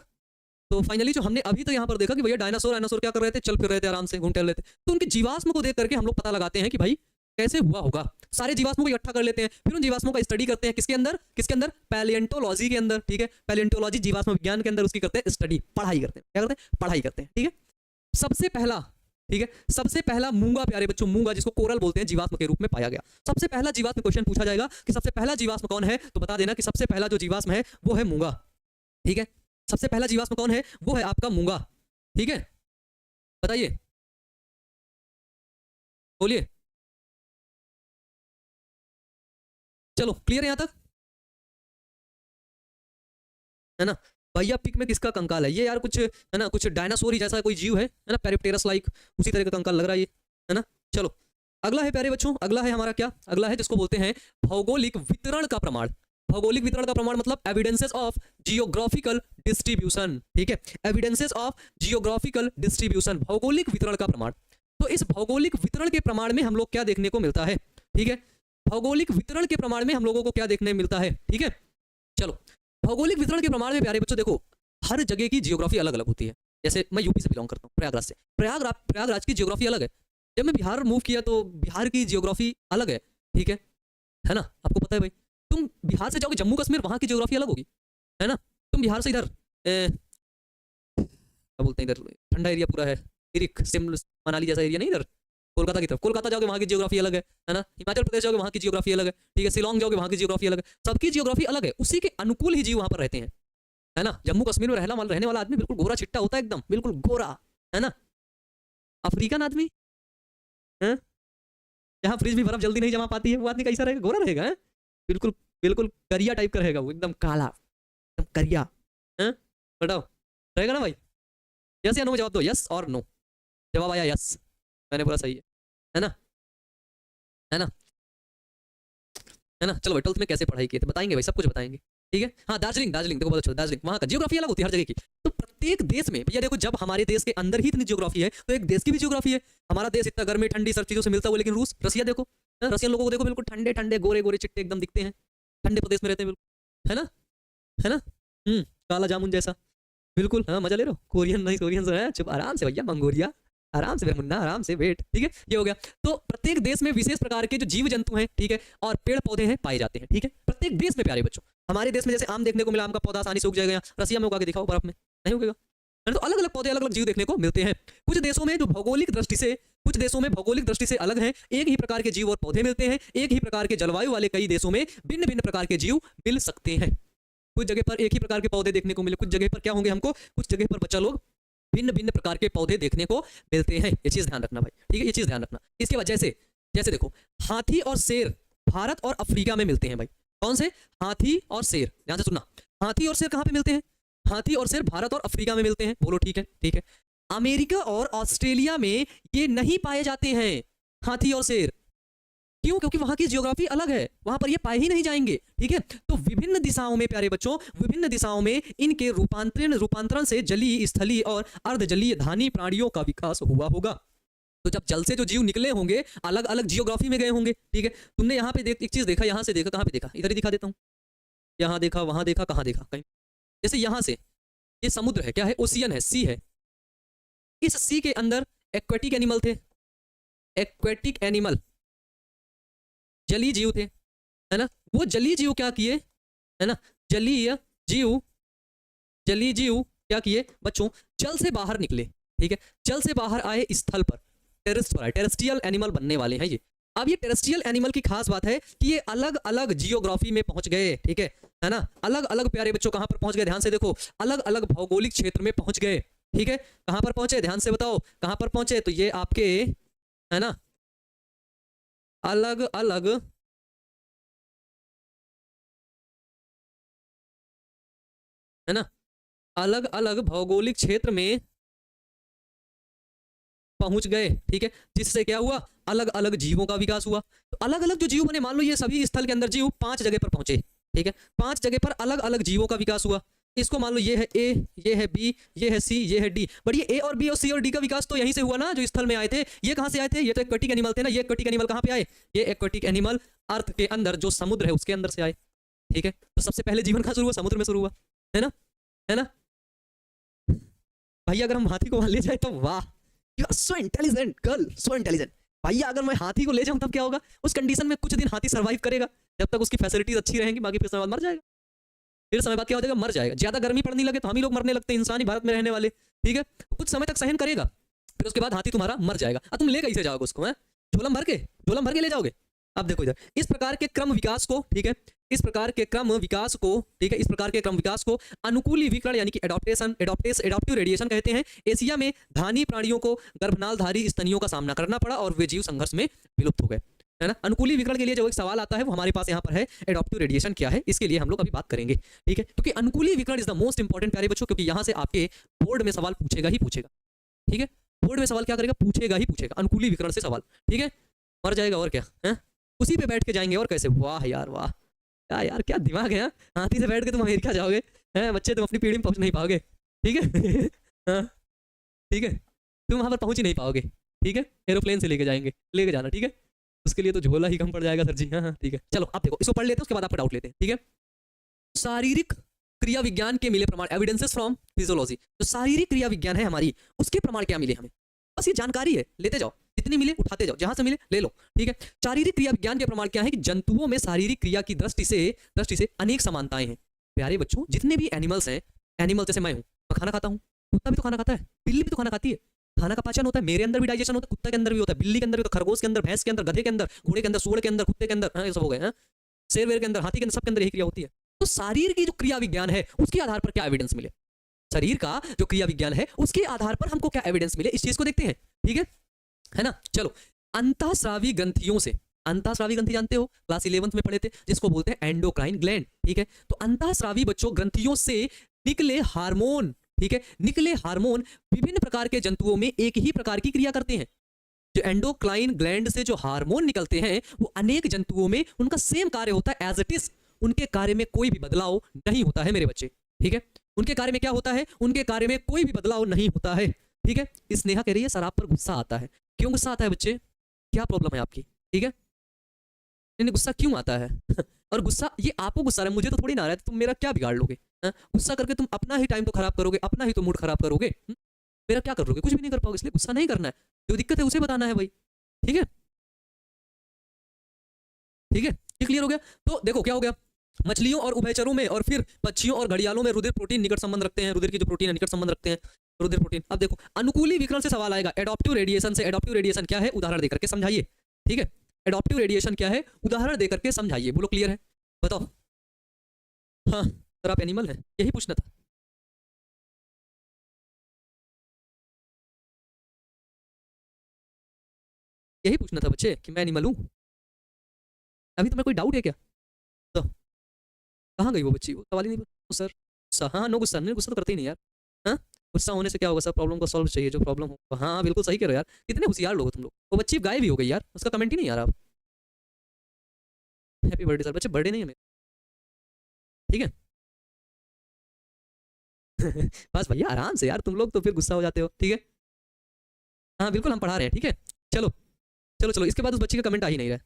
तो फाइनली जो हमने अभी तो यहाँ पर देखा कि भैया डायनासोर क्या कर रहे थे, चल फिर रहे थे, आराम से घूम टहल रहे थे। तो उनके जीवाश्म को देख करके हम लोग पता लगाते हैं कि भाई कैसे हुआ होगा। सारे जीवाश्मों को इकट्ठा कर लेते हैं, फिर उन जीवाश्मों का स्टडी करते हैं। किसके अंदर? किसके अंदर? पैलिएंटोलॉजी के अंदर। ठीक है, पैलिएंटोलॉजी जीवाश्म विज्ञान के अंदर उसकी करते हैं स्टडी, पढ़ाई करते हैं। क्या करते हैं? पढ़ाई करते हैं। ठीक है, सबसे पहला, ठीक है, सबसे पहला मूंगा प्यारे बच्चों, मूंगा जिसको कोरल बोलते हैं, जीवाश्म के रूप में पाया गया। सबसे पहला जीवाश्म क्वेश्चन पूछा जाएगा कि सबसे पहला जीवाश्म कौन है, तो बता देना कि सबसे पहला जो जीवाश्म है वो है मूंगा। ठीक है, सबसे पहला जीवाश्म कौन है, वो है आपका मूंगा। ठीक है, बताइए, बोलिए। चलो क्लियर है यहां तक? है ना? भैया पिक में किसका कंकाल है ये यार? कुछ है ना, कुछ डायनासोर ही जैसा कोई जीव है ना, पेरिप्टेरस लाइक, उसी तरह का कंकाल लग रहा है ये, है ना? चलो अगला है प्यारे बच्चों, अगला है हमारा क्या, अगला है जिसको बोलते हैं भौगोलिक वितरण का प्रमाण। भौगोलिक वितरण का प्रमाण मतलब एविडेंसेस ऑफ जियोग्राफिकल डिस्ट्रीब्यूशन। ठीक है, एविडेंसेस ऑफ जियोग्राफिकल डिस्ट्रीब्यूशन, भौगोलिक वितरण का प्रमाण। तो इस भौगोलिक वितरण के प्रमाण में हम लोग क्या देखने को मिलता है? ठीक है, भौगोलिक वितरण के प्रमाण में हम लोगों को क्या देखने मिलता है? ठीक है, चलो भौगोलिक वितरण के प्रमाण में प्यारे बच्चों देखो, हर जगह की जियोग्राफी अलग अलग होती है। जैसे मैं यूपी से बिलोंग करता हूँ, प्रयागराज से, प्रयागराज की जियोग्राफी अलग है। जब मैं बिहार मूव किया तो बिहार की जियोग्राफी अलग है। ठीक है ना? आपको पता है भाई, तुम बिहार से जाओगे जम्मू कश्मीर, वहां की जियोग्राफी अलग होगी, है ना? तुम बिहार से इधर क्या बोलते हैं, इधर ठंडा एरिया पूरा है, इरिक शिमला मनाली जैसा एरिया नहीं, इधर कोलकाता की तरफ, कोलकाता जाओगे वहां की जियोग्राफी अलग है ना? हिमाचल प्रदेश जाओगे वहां की जियोग्राफी अलग है। ठीक है, शिलोंग जाओगे वहां की जियोग्राफी अलग है। सबकी जियोग्राफी अलग है, उसी के अनुकूल ही जीव वहां पर रहते हैं, है ना? जम्मू कश्मीर में रहने वाला आदमी बिल्कुल गोरा चिट्टा होता है, एकदम बिल्कुल गोरा, है ना? अफ्रीकन आदमी है, जहाँ फ्रिज भी बर्फ जल्दी नहीं जमा पाती है, वो आदमी कैसा रहेगा? गोरा रहेगा, है? बिल्कुल बिल्कुल करिया टाइप का रहेगा वो, एकदम काला, एकदम करिया, है? बताओ, रहेगा ना भाई? यस या नो में जवाब दो, यस और नो। जवाब आया यस, मैंने बोला सही है ना? है ना? है ना? चलो भाई, 12th में कैसे पढ़ाई किए थे बताएंगे भाई, सब कुछ बताएंगे। ठीक है, हाँ दार्जिलिंग, दार्जिलिंग देखो बहुत अच्छा, दार्जिलिंग वहाँ का जियोग्राफी अलग होती है हर जगह की। तो प्रत्येक देश में भैया देखो, जब हमारे देश के अंदर ही इतनी जियोग्राफी है, तो एक देश की भी जियोग्राफी है। हमारा देश इतना गर्मी ठंडी सब चीजों से मिलता हुआ, लेकिन रूस, रसिया देखो, रसियन लोगों को देखो, बिल्कुल ठंडे ठंडे गोरे गोरे चिट्टे एकदम दिखते हैं, ठंडे प्रदेश में रहते हैं बिल्कुल, है ना? है ना? काला जामुन जैसा, बिल्कुल। हाँ मजा ले रहे हो? कोरियन नहीं, कोरियन है, चुप आराम से भैया, मंगोलिया आराम से मुन्ना, आराम से वेट। ठीक है, ये हो गया। तो प्रत्येक देश में विशेष प्रकार के जो जीव जंतु हैं, ठीक है, और पेड़ पौधे हैं, पाए जाते हैं। ठीक है, प्रत्येक देश में प्यारे बच्चों, हमारे देश में जैसे आम देखने को मिला, आम का पौधा आसानी से उग जाएगा, यहाँ रसिया में उगा के दिखाओ बर्फ में, नहीं उगेगा। तो अलग अलग पौधे, अलग अलग जीव देखने को मिलते हैं। कुछ देशों में जो भौगोलिक दृष्टि से, कुछ देशों में भौगोलिक दृष्टि से अलग हैं, एक ही प्रकार के जीव और पौधे मिलते हैं। एक ही प्रकार के जलवायु वाले कई देशों में भिन्न भिन्न प्रकार के जीव मिल सकते हैं। कुछ जगह पर एक ही प्रकार के पौधे देखने को मिले, कुछ जगह पर क्या होंगे हमको, कुछ जगह पर बच्चा लोग भिन्न भिन्न प्रकार के पौधे देखने को मिलते हैं। ये चीज ध्यान रखना भाई, ठीक है, ये चीज ध्यान रखना। इसके बाद जैसे जैसे देखो, हाथी और शेर भारत और अफ्रीका में मिलते हैं भाई। कौन से? हाथी और शेर, ध्यान से सुनना। हाथी और शेर कहाँ पे मिलते हैं? हाथी और शेर भारत और अफ्रीका में मिलते हैं। बोलो ठीक है, ठीक है। अमेरिका और ऑस्ट्रेलिया में ये नहीं पाए जाते हैं हाथी और शेर। क्यों? क्योंकि वहां की जियोग्राफी अलग है, वहां पर ये पाए ही नहीं जाएंगे। ठीक है, तो विभिन्न दिशाओं में प्यारे बच्चों, विभिन्न दिशाओं में इनके रूपांतरण से जलीय, स्थलीय और अर्धजलीय धानी प्राणियों का विकास हुआ होगा। तो जब जल से जो जीव निकले होंगे, अलग अलग जियोग्राफी में गए होंगे। ठीक है, तुमने यहाँ पे एक चीज देखा, यहाँ से देखा, कहाँ पे देखा, इधर ही दिखा देता हूँ। यहाँ देखा, वहां देखा, कहाँ देखा, कहीं। जैसे यहाँ से ये समुद्र है, क्या है? ओशियन है, सी है। इस सी के अंदर एक्वेटिक एनिमल थे, एक्वेटिक एनिमल, जलीय जीव थे, है ना? वो जलीय जीव क्या किए, है ना? जलीय जीव क्या किए बच्चों? जल से बाहर निकले। ठीक है, जल से बाहर आए, स्थल पर, टेरेस पर आए, टेरेस्ट्रियल एनिमल बनने वाले हैं ये। अब ये टेरेस्ट्रियल एनिमल की खास बात है कि ये अलग अलग जियोग्राफी में पहुंच गए, ठीक है ना, अलग अलग प्यारे बच्चों कहां पर पहुंच गए, ध्यान से देखो, अलग अलग भौगोलिक क्षेत्र में पहुंच गए, ठीक है, कहां पर पहुंचे, ध्यान से बताओ कहां पर पहुंचे, तो ये आपके, है ना, अलग अलग, है ना, अलग अलग भौगोलिक क्षेत्र में पहुंच गए, ठीक है, जिससे क्या हुआ, अलग अलग जीवों का विकास हुआ। तो अलग अलग जो जीव बने, मान लो ये सभी स्थल के अंदर जीव 5 जगह पर पहुंचे, ठीक है, 5 जगह पर अलग अलग जीवों का विकास हुआ। इसको मान लो ये है ए, ये है बी, ये है सी, ये है डी, बट ये ए और बी और सी और डी का विकास तो यहीं से हुआ ना, जो स्थल में आए थे। ये कहां से आए थे, ये तो एक्वेटिक एनिमल थे ना, ये एक्वेटिक एनिमल कहां पे आए, ये एक्वेटिक एनिमल अर्थ के अंदर जो समुद्र है उसके अंदर से आए, ठीक है। तो सबसे पहले जीवन कहां शुरू हुआ, समुद्र में शुरू हुआ, है ना, है ना भैया। अगर हम हाथी को वहां ले जाए तो वाह, you are so intelligent girl, so intelligent भैया। अगर मैं हाथी को ले जाऊं तब क्या होगा, उस कंडीशन में कुछ दिन हाथी सर्वाइव करेगा, जब तक उसकी फैसिलिटीज अच्छी रहेंगी, बाकी फिर समय बाद मर जाएगा। फिर समय बाद क्या हो जाएगा, मर जाएगा। ज्यादा गर्मी पड़ने लगे तो हम ही लोग मरने लगते हैं, इंसान ही भारत में रहने वाले, ठीक है। कुछ समय तक सहन करेगा, फिर उसके बाद हाथी तुम्हारा मर जाएगा। अब तुम ले कैसे जाओगे उसको, है झोलम भर के, झोलम भर के ले जाओगे। अब देखो इधर, इस प्रकार के क्रम विकास को, ठीक है, इस प्रकार के क्रम विकास को, ठीक है, इस प्रकार के क्रम विकास को अनुकूलीकरण यानी कि एडॉप्टिव रेडिएशन कहते हैं। एशिया में धानी प्राणियों को गर्भनालधारी स्तनियों का सामना करना पड़ा और वे जीव संघर्ष में विलुप्त हो गए, है ना। अनुकूलीकरण के लिए जो एक सवाल आता है वो हमारे पास यहाँ पर है, एडॉप्टिव रेडिएशन क्या है, इसके लिए हम लोग अभी बात करेंगे, ठीक है। क्योंकि अनुकूलीकरण इज द मोस्ट इंपॉर्टेंट प्यारे बच्चों, क्योंकि यहाँ से आपके बोर्ड में सवाल पूछेगा ही पूछेगा, ठीक है, बोर्ड में सवाल क्या करेगा, पूछेगा ही पूछेगा, अनुकूलीकरण से सवाल, ठीक है। मर जाएगा और क्या है, उसी पे बैठ के जाएंगे और कैसे, वाह यार वाह, क्या यार क्या दिमाग है, हाथी से बैठ के तुम अमेरिका जाओगे, हैं बच्चे, तुम अपनी पीढ़ी में पहुंच नहीं पाओगे, ठीक है हाँ, ठीक है, तुम वहां पर पहुंच ही नहीं पाओगे, ठीक है, एरोप्लेन से लेके जाएंगे, लेके जाना, ठीक है, उसके लिए तो झोला ही कम पड़ जाएगा सर जी। हाँ हाँ ठीक है, चलो आप देखो, इसको पढ़ लेते हैं, उसके बाद आपका डाउट लेते हैं, ठीक है। शारीरिक क्रिया विज्ञान के मिले प्रमाण, एविडेंसेस फ्रॉम फिजियोलॉजी। तो शारीरिक क्रिया विज्ञान है हमारी, उसके प्रमाण क्या मिले हमें, बस ये जानकारी है, लेते जाओ, जितनी मिले उठाते जाओ, जहां से मिले ले लो, ठीक है। शारीरिक क्रिया विज्ञान के प्रमाण क्या है कि जंतुओं में शारीरिक क्रिया की दृष्टि से अनेक समानताएं हैं। प्यारे बच्चों, जितने भी एनिमल्स हैं, एनिमल जैसे मैं हूं, मैं खाना खाता हूं, कुत्ता भी तो खाना खाता है, बिल्ली भी तो खाना खाती है, खाना का पाचन होता है, मेरे अंदर भी डाइजेशन होता है, कुत्ते के अंदर भी होता है, बिल्ली के अंदर भी, तो खरगोश के अंदर, भैंस के अंदर, गधे के अंदर, घोड़े के अंदर, सूअर के अंदर, कुत्ते के अंदर, ये सब हो गए हैं, शेर वेर के अंदर, हाथी के अंदर, सबके अंदर यही क्रिया होती है। तो शरीर की जो क्रिया विज्ञान है उसके आधार पर क्या एविडेंस मिले, शरीर का जो क्रिया विज्ञान है उसके आधार पर हमको क्या एविडेंस मिले, इस चीज को देखते हैं, ठीक है ना। चलो, अंतःस्रावी ग्रंथियों से, अंतःस्रावी ग्रंथि जानते हो, क्लास 11th में पढ़े थे, जिसको बोलते हैं एंडोक्राइन ग्लैंड, ठीक है। तो अंतःस्रावी बच्चों ग्रंथियों से निकले हार्मोन, ठीक है, निकले हार्मोन विभिन्न प्रकार के जंतुओं में एक ही प्रकार की क्रिया करते हैं। जो एंडोक्राइन ग्लैंड से जो हार्मोन निकलते हैं वो अनेक जंतुओं में उनका सेम कार्य होता है, एज इट इज, उनके कार्य में कोई भी बदलाव नहीं होता है मेरे बच्चे, ठीक है। उनके कार्य में क्या होता है, उनके कार्य में कोई भी बदलाव नहीं होता है, ठीक है। स्नेहा कह रही है सर आप पर गुस्सा आता है, क्यों गुस्सा आता है बच्चे, क्या प्रॉब्लम है आपकी, ठीक है, नहीं गुस्सा क्यों आता है और गुस्सा ये आपको गुस्सा रहा है, मुझे तो थोड़ी ना आ रहा है, तुम मेरा क्या बिगाड़ लोगे, गुस्सा करके तुम अपना ही टाइम तो खराब करोगे, अपना ही तो मूड खराब करोगे, मेरा क्या कर लोगे, कुछ भी नहीं कर पाओगे। इसलिए गुस्सा नहीं करना है, जो दिक्कत है उसे बताना है भाई, ठीक है, ठीक है, ये क्लियर हो गया। तो देखो क्या हो गया, मछलियों और उभयचरों में और फिर पक्षियों और घड़ियालों में रुधिर प्रोटीन निकट संबंध रखते हैं, रुधिर की जो प्रोटीन है निकट संबंध रखते हैं, रुधिर प्रोटीन। अब देखो अनुकूली विकरण से सवाल आएगा, एडॉप्टिव रेडिएशन से, एडॉप्टिव रेडिएशन क्या है उदाहरण देकर के समझाइए, ठीक है, एडॉप्टिव रेडिएशन क्या है उदाहरण देकर के समझाइए, बोलो क्लियर है, बताओ। हाँ सर आप एनिमल हैं, यही पूछना था, यही पूछना था बच्चे कि मैं एनिमल हूँ। अभी तुम्हें कोई डाउट है क्या, तो कहाँ गई वो बच्ची, वो सवाल ही नहीं, सर गुस्सा, हाँ नो गुस्सा, नहीं गुस्सा तो करते ही नहीं यार, हाँ गुस्सा होने से क्या होगा सर, प्रॉब्लम को सॉल्व चाहिए, जो प्रॉब्लम हो, हाँ बिल्कुल सही कह रहे हो यार, कितने होशियार लोग हो तुम लोग। वो बच्ची गायब भी हो गई यार, उसका कमेंट ही नहीं आ रहा। हैप्पी बर्थडे सर, बच्चे बर्थडे नहीं है मेरा, ठीक है बस भैया आराम से यार, तुम लोग तो फिर गुस्सा हो जाते हो, ठीक है, हाँ बिल्कुल हम पढ़ा रहे हैं, ठीक है। चलो चलो चलो, इसके बाद उस बच्ची का कमेंट आ ही नहीं रहा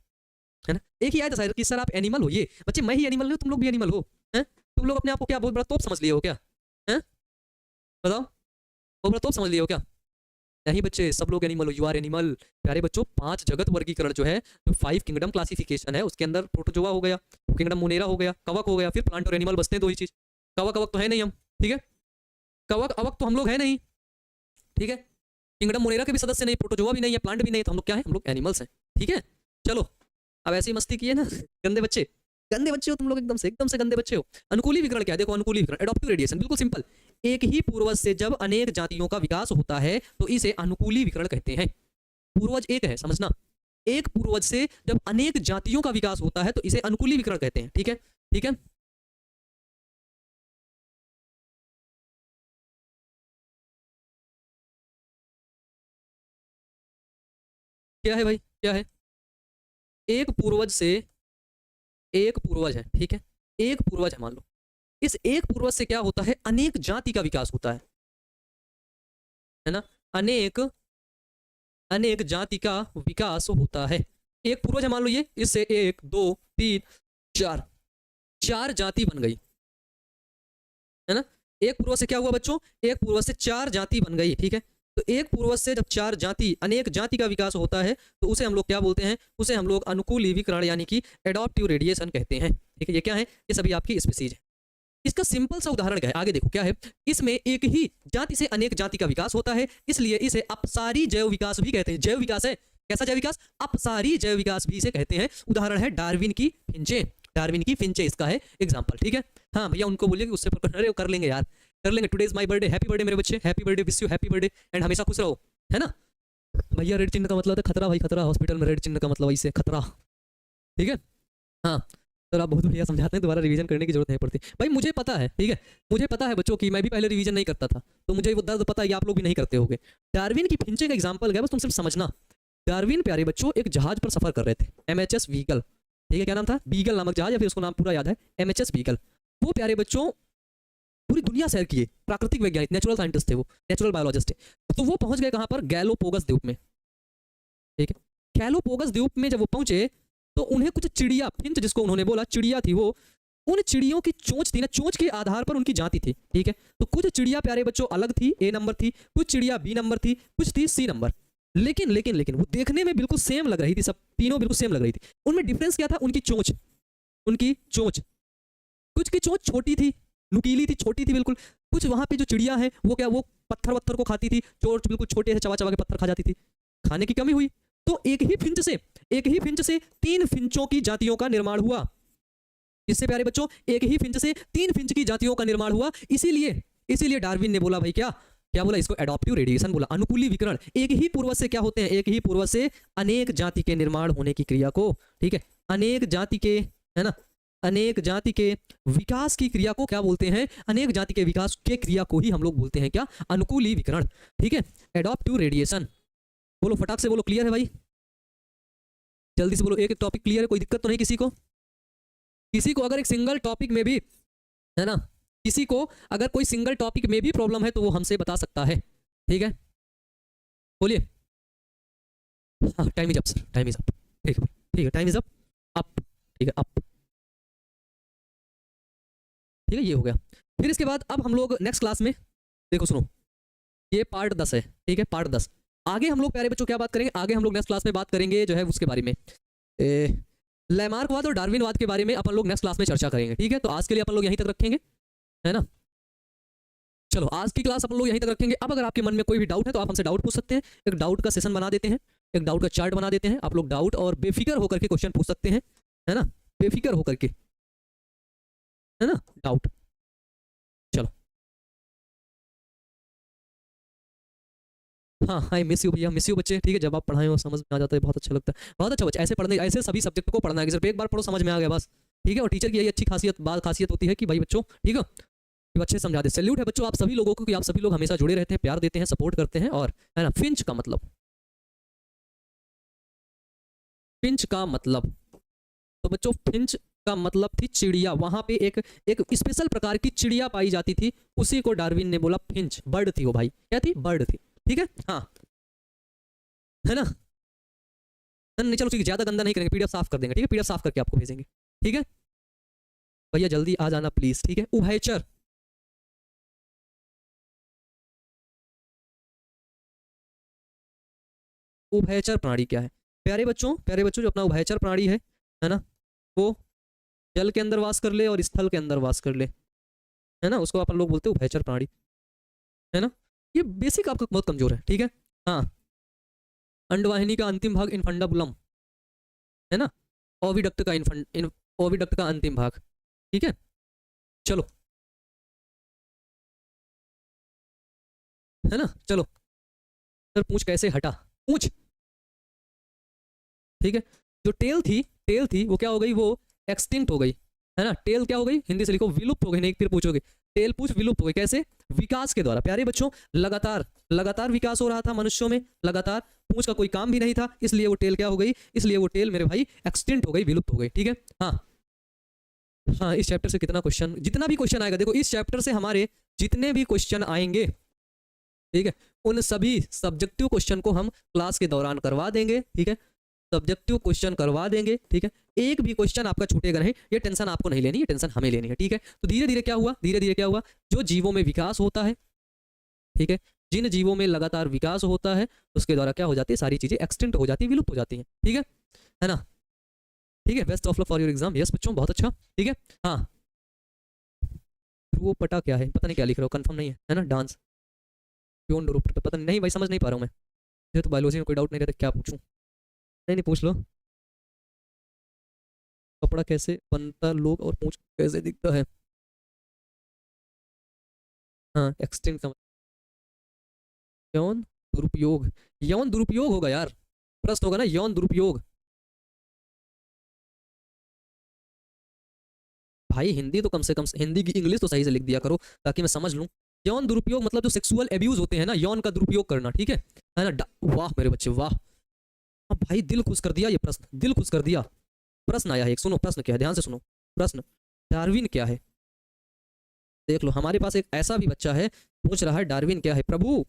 है ना, एक ही आया था शायद कि सर आप एनिमल हो, ये बच्चे मैं ही एनिमल हूँ, तुम लोग भी एनिमल हो, हैं तुम लोग अपने आप को क्या बहुत बड़ा तोप समझ लिए हो क्या, हैं बताओ, बहुत बड़ा तोप समझ लिए हो क्या, नहीं बच्चे सब लोग एनिमल हो, यू आर एनिमल। प्यारे बच्चों 5 जगत वर्गीकरण जो है, जो 5 किंगडम क्लासिफिकेशन है, उसके अंदर प्रोटोजोआ हो गया, किंगडम मोनेरा हो गया, कवक हो गया, फिर प्लांट और एनिमल बचते हैं 2 ही चीज, कवक अवक तो है नहीं हम, ठीक है, कवक अवक तो हम लोग है नहीं, ठीक है, किंगडम मोनेरा के भी सदस्य नहीं, प्रोटोजोआ भी नहीं है, प्लांट भी नहीं, तो हम लोग क्या है, हम लोग एनिमल्स हैं, ठीक है। चलो अब ऐसी मस्ती की है ना, गंदे बच्चे, गंदे बच्चे हो तुम लोग, एकदम से गंदे बच्चे हो। अनुकूली विकर्ण क्या है, देखो अनुकूली विकर्ण, एडॉप्टिव रेडिएशन, बिल्कुल सिंपल। एक ही पूर्वज से जब अनेक जातियों का विकास होता है तो इसे अनुकूली विकर्ण कहते हैं। पूर्वज एक है, समझना, एक पूर्वज से जब अनेक जातियों का विकास होता है तो इसे अनुकूली विकर्ण कहते हैं। ठीक है, ठीक है। क्या है भाई, क्या है? एक पूर्वज से, एक पूर्वज है, ठीक है, एक पूर्वज है मान लो, इस एक पूर्वज से क्या होता है, अनेक जाति का विकास होता है ना, अनेक, अनेक जाति का विकास होता है। एक पूर्वज है मान लो ये, इससे एक दो तीन चार, चार जाति बन गई, है ना। एक पूर्वज से क्या हुआ बच्चों, एक पूर्वज से चार जाति बन गई, ठीक है। तो एक पूर्वज से जब चार जाति, अनेक जाति का विकास होता है तो उसे हम लोग क्या बोलते हैं, उसे हम लोग अनुकूली विकर्ण यानी कि एडॉप्टिव रेडिएशन कहते हैं। ठीक है, ये क्या है, ये सभी आपकी स्पीसीज है। इसका सिंपल सा उदाहरण क्या है, आगे देखो क्या है, इसमें एक ही जाति से अनेक जाति का विकास होता है, इसलिए इसे अपसारी जैव विकास भी कहते हैं। जैव विकास है, कैसा जैव विकास, अपसारी जैव विकास भी इसे कहते हैं। उदाहरण है डार्विन की फिंचे, डार्विन की फिंचे इसका है एग्जाम्पल। ठीक है, हाँ भैया उनको बोलिए कि उससे अरे कर लेंगे यार, कर लेंगे। Today is my birthday, happy birthday मेरे बच्चे, happy birthday, wish you happy birthday and हमेशा खुश रहो, है ना भैया। रेड चिन्ह का मतलब है खतरा भाई, खतरा, हॉस्पिटल में रेड चिन्ह का मतलब इससे खतरा। ठीक है, हाँ सर आप बहुत बढ़िया समझाते हैं, दोबारा रिवीजन करने की जरूरत नहीं पड़ती भाई, मुझे पता है। ठीक है, मुझे पता है बच्चों की, मैं भी पहले रिवीजन नहीं करता था तो मुझे वो दर्द पता है, आप लोग भी नहीं करते होगे। डार्विन की फिंचे का एग्जाम्पल है, बस तुम सिर्फ समझना। डार्विन प्यारे बच्चों एक जहाज पर सफर कर रहे थे, एमएचएस बीगल, ठीक है, क्या नाम था, बीगल नामक जहाज, या फिर उसको नाम पूरा याद है एमएचएस बीगल। वो प्यारे बच्चों पूरी दुनिया सैर किए, प्राकृतिक वैज्ञानिक, नेचुरल साइंटिस्ट थे वो, नेचुरल बायोलॉजिस्ट थे। तो वो पहुंच गए कहां पर, गैलोपोगस द्वीप में। ठीक है, गैलोपोगस द्वीप में जब वो पहुंचे तो उन्हें कुछ चिड़िया, फिंच जिसको उन्होंने बोला चिड़िया थी वो, उन चिड़ियों की चोंच थी ना, चोंच के आधार पर उनकी जाति थी। ठीक है, तो कुछ चिड़िया प्यारे बच्चों अलग थी, ए नंबर थी, कुछ चिड़िया बी नंबर थी, कुछ थी सी नंबर। लेकिन लेकिन लेकिन वो देखने में बिल्कुल सेम लग रही थी, सब तीनों बिल्कुल सेम लग रही थी। उनमें डिफरेंस क्या था, उनकी चोंच, उनकी चोंच, कुछ की चोंच छोटी थी, नुकीली थी, छोटी थी बिल्कुल। कुछ वहां पे जो चिड़िया है वो क्या, वो पत्थर वत्थर को खाती थी, चोंच बिल्कुल छोटे से चबा चबा के पत्थर खा जाती थी, खाने की कमी हुई। तो एक ही फिंच से, एक ही फिंच से तीन फिंचों की जातियों का निर्माण हुआ। इससे प्यारे बच्चों एक ही फिंच से तीन फिंच की जातियों का निर्माण हुआ। इसीलिए इसीलिए डार्विन ने बोला भाई, क्या क्या बोला, इसको एडॉप्टिव रेडिएशन बोला, अनुकूली विकर्ण। एक ही पूर्वज से क्या होते हैं, एक ही पूर्वज से अनेक जाति के निर्माण होने की क्रिया को, ठीक है, अनेक जाति के, है ना, अनेक जाति के विकास की क्रिया को क्या बोलते हैं, अनेक जाति के विकास के क्रिया को ही हम लोग बोलते हैं क्या, अनुकूली विकर्ण। ठीक है, एडॉप्टिव रेडिएशन। बोलो फटाक से बोलो, क्लियर है भाई, जल्दी से बोलो, एक एक टॉपिक क्लियर है, कोई दिक्कत तो नहीं किसी को? किसी को अगर एक सिंगल टॉपिक में भी, है ना, किसी को अगर कोई सिंगल टॉपिक में भी प्रॉब्लम है तो वो हमसे बता सकता है। ठीक है, बोलिए। हाँ time is up sir, time is up, ठीक है, ठीक है, टाइम इज अप, अप, ठीक है, अप, ठीक है, ये हो गया। फिर इसके बाद अब हम लोग नेक्स्ट क्लास में, देखो सुनो, ये पार्ट 10 है, ठीक है, पार्ट 10। आगे हम लोग प्यारे बच्चों क्या बात करेंगे, आगे हम लोग नेक्स्ट क्लास में बात करेंगे जो है उसके बारे में, लैमार्कवाद और डार्विनवाद के बारे में अपन लोग नेक्स्ट क्लास में चर्चा करेंगे। ठीक है, तो आज के लिए अपन लोग यहीं तक रखेंगे, है ना। चलो आज की क्लास अपन लोग यहीं तक रखेंगे। अब अगर आपके मन में कोई भी डाउट है तो आप हमसे डाउट पूछ सकते हैं, एक डाउट का सेशन बना देते हैं, एक डाउट का चार्ट बना देते हैं, आप लोग डाउट और बेफिक्र होकर के क्वेश्चन पूछ सकते हैं, है ना, बेफिक्र होकर के, है ना, डाउट। चलो हाँ, आई मिस यू भैया, मिस यू बच्चे। ठीक है, जब आप पढ़ाए हो समझ में आ जाता है, बहुत अच्छा लगता है, बहुत अच्छा बच्चा। ऐसे पढ़ने, ऐसे सभी सब्जेक्ट को पढ़ना है, सिर्फ एक बार पढ़ो समझ में आ गया बस। ठीक है, और टीचर की यही अच्छी खासियत होती है कि भाई बच्चों, ठीक है, कि अच्छे समझा दे। सैल्यूट है बच्चों आप सभी लोगों को कि आप सभी लोग हमेशा जुड़े रहते हैं, प्यार देते हैं, सपोर्ट करते हैं। और है ना, फिंच का मतलब, फिंच का मतलब, तो बच्चों फिंच का मतलब थी चिड़िया। वहां पे एक एक स्पेशल प्रकार की चिड़िया पाई जाती थी, उसी को डार्विन ने बोला फिंच, बर्ड थी वो भाई, क्या थी, बर्ड थी। ठीक है, हाँ, है ना, नहीं चलो ठीक है, ज्यादा गंदा नहीं करेंगे, पीडीएफ साफ कर देंगे। ठीक है, पीडीएफ साफ करके आपको भेजेंगे। ठीक है भैया, जल्दी आ जाना प्लीज। ठीक है, उभयचर, उभयचर प्राणी क्या है प्यारे बच्चों, प्यारे बच्चों, जो अपना उभयचर प्राणी है ना, वो जल के अंदर वास कर ले और स्थल के अंदर वास कर ले, है ना, उसको अपन लोग बोलते हैं उभयचर प्राणी, है ना। ये बेसिक आपका बहुत कमजोर है। ठीक है, हाँ, अंडवाहिनी का अंतिम भाग इनफंडाबुलम, है ना, ओविडक्ट का ओविडक्ट का अंतिम भाग, ठीक है। चलो, है ना, चलो सर पूंछ कैसे हटा, पूंछ, ठीक है। जो टेल थी वो क्या हो गई, वो एक्सटिंक्ट हो गई, है ना। टेल क्या हो गई, हिंदी से लिखो विलुप्त हो गई, नहीं फिर पूछोगे टेल पूछ विलुप्त हो गई, कैसे, विकास के द्वारा। प्यारे बच्चों, लगातार विकास हो रहा था मनुष्यों में, लगातार, पूंछ का कोई काम भी नहीं था, इसलिए वो टेल क्या हो गई, इसलिए वो टेल मेरे भाई एक्सटिंक्ट हो गई, विलुप्त हो गई, ठीक है। हाँ हाँ, इस चैप्टर से कितना क्वेश्चन, जितना भी क्वेश्चन आएगा, देखो इस चैप्टर से हमारे जितने भी क्वेश्चन आएंगे, ठीक है, उन सभी सब्जेक्टिव क्वेश्चन को हम क्लास के दौरान करवा देंगे, ठीक है, सब्जेक्टिव क्वेश्चन करवा देंगे, ठीक है। एक भी क्वेश्चन आपका छूटेगा नहीं, ये टेंशन आपको नहीं लेनी, ये टेंशन हमें लेनी है, ठीक है। तो धीरे धीरे क्या हुआ, धीरे धीरे क्या हुआ, जो जीवों में विकास होता है, ठीक है, जिन जीवों में लगातार विकास होता है, उसके द्वारा क्या हो जाती है, सारी चीजें एक्सटिंक्ट हो जाती है, विलुप्त हो जाती हैं, ठीक है ना। ठीक है, best of luck for your exam. Yes बच्चों, बहुत अच्छा, ठीक है। हाँ, ध्रुव पटा क्या है, पता नहीं क्या लिख रहे हो, कंफर्म नहीं है ना, डांस प्योन ध्रुव पटा, पता नहीं भाई, समझ नहीं पा रहा हूँ मैं, मुझे तो बायोलॉजी में कोई डाउट नहीं रहता, क्या पूछूं, नहीं पूछ लो। कपड़ा कैसे बनता, लोग और पूंछ कैसे दिखता है, हाँ एक्सटिंक्ट का यौन दुरुपयोग, यौन दुरुपयोग होगा यार, प्रश्न होगा ना, यौन दुरुपयोग। भाई हिंदी तो कम से कम, हिंदी की इंग्लिश तो सही से लिख दिया करो ताकि मैं समझ लूं। यौन दुरुपयोग मतलब जो सेक्सुअल एब्यूज होते हैं ना, यौन का दुरुपयोग करना, ठीक है ना। वाह मेरे बच्चे वाह, हाँ भाई दिल खुश कर दिया ये प्रश्न, दिल खुश कर दिया। प्रश्न आया है एक, सुनो प्रश्न क्या है, ध्यान से सुनो प्रश्न, डार्विन क्या है, देख लो। हमारे पास एक ऐसा भी बच्चा है पूछ रहा है डार्विन क्या है। प्रभु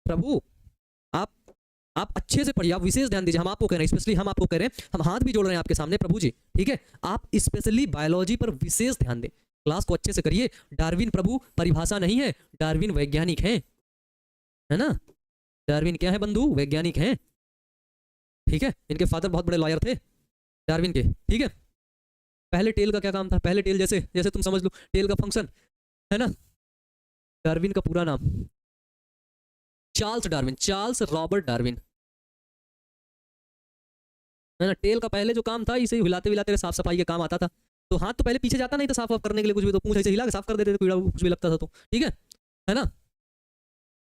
प्रभु, आप आप अच्छे से पढ़िए, आप विशेष ध्यान दीजिए, हम आपको कह रहे हैं, स्पेशली हम आपको कह रहे हैं, हम हाथ भी जोड़ रहे हैं आपके सामने प्रभु जी, ठीक है। आप स्पेशली बायोलॉजी पर विशेष ध्यान दें, क्लास को अच्छे से करिए। डार्विन प्रभु परिभाषा नहीं है, डार्विन वैज्ञानिक है ना। डार्विन क्या है बंधु, वैज्ञानिक हैं, ठीक है। इनके फादर बहुत बड़े लॉयर थे डार्विन के, ठीक है। पहले टेल का क्या काम था, पहले टेल जैसे जैसे तुम समझ लो टेल का फंक्शन, है ना। डार्विन का पूरा नाम Charles Darwin, Charles Robert Darwin, है ना। टेल का पहले जो काम था, इसे हिलाते हिलाते साफ सफाई के काम आता था, तो हाथ तो पहले पीछे जाता नहीं था साफ वाफ करने के लिए, कुछ भी तो पूंछ ऐसे हिला के साफ कर देते थे, कीड़ा कुछ भी लगता था तो, ठीक है ना,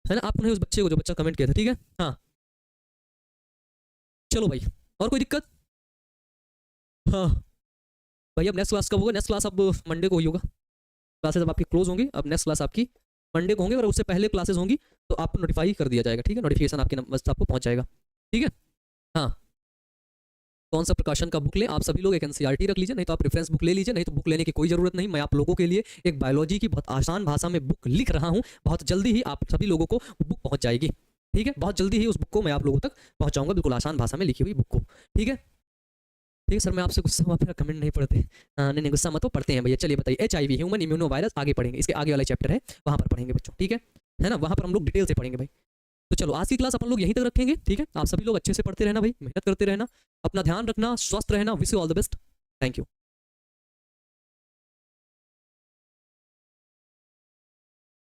है ना। आपने उस बच्चे को, जो बच्चा कमेंट किया था, ठीक है। हाँ चलो भाई, और कोई दिक्कत, हाँ भाई। अब नेक्स्ट क्लास कब होगा, नेक्स्ट क्लास अब मंडे को ही होगा, क्लासेस अब आपकी क्लोज होंगी, अब नेक्स्ट क्लास आपकी मंडे को होंगे, और उससे पहले क्लासेस होंगी तो आपको नोटिफाई कर दिया जाएगा, ठीक है। नोटिफिकेशन आपके नंबर आपको पहुंच जाएगा, ठीक है। हाँ, कौन सा प्रकाशन का बुक लें, आप सभी लोग एक एनसीईआरटी रख लीजिए, नहीं तो आप रेफरेंस बुक ले लीजिए, नहीं तो बुक लेने की कोई जरूरत नहीं। मैं आप लोगों के लिए एक बायोलॉजी की बहुत आसान भाषा में बुक लिख रहा हूँ, बहुत जल्दी ही आप सभी लोगों को बुक पहुंच जाएगी, ठीक है। बहुत जल्दी ही उस बुक को मैं आप लोगों तक पहुंचाऊंगा, बिल्कुल आसान भाषा में लिखी हुई बुक को, ठीक है। ठीक है सर, मैं आपसे गुस्सा हुआ, फिर कमेंट नहीं पढ़ते, नहीं नहीं गुस्सा मत हो, पढ़ते हैं भैया। चलिए बताइए, HIV ह्यूमन इम्यूनो वायरस आगे पढ़ेंगे, इसके आगे वाला चैप्टर है, वहाँ पर पढ़ेंगे बच्चों, ठीक है ना, वहाँ पर हम लोग डिटेल से पढ़ेंगे भाई। तो चलो आज की क्लास अपन लोग यहीं तक रखेंगे, ठीक है। आप सभी लोग अच्छे से पढ़ते रहना भाई, मेहनत करते रहना, अपना ध्यान रखना, स्वस्थ रहना, wish you all the best, thank you.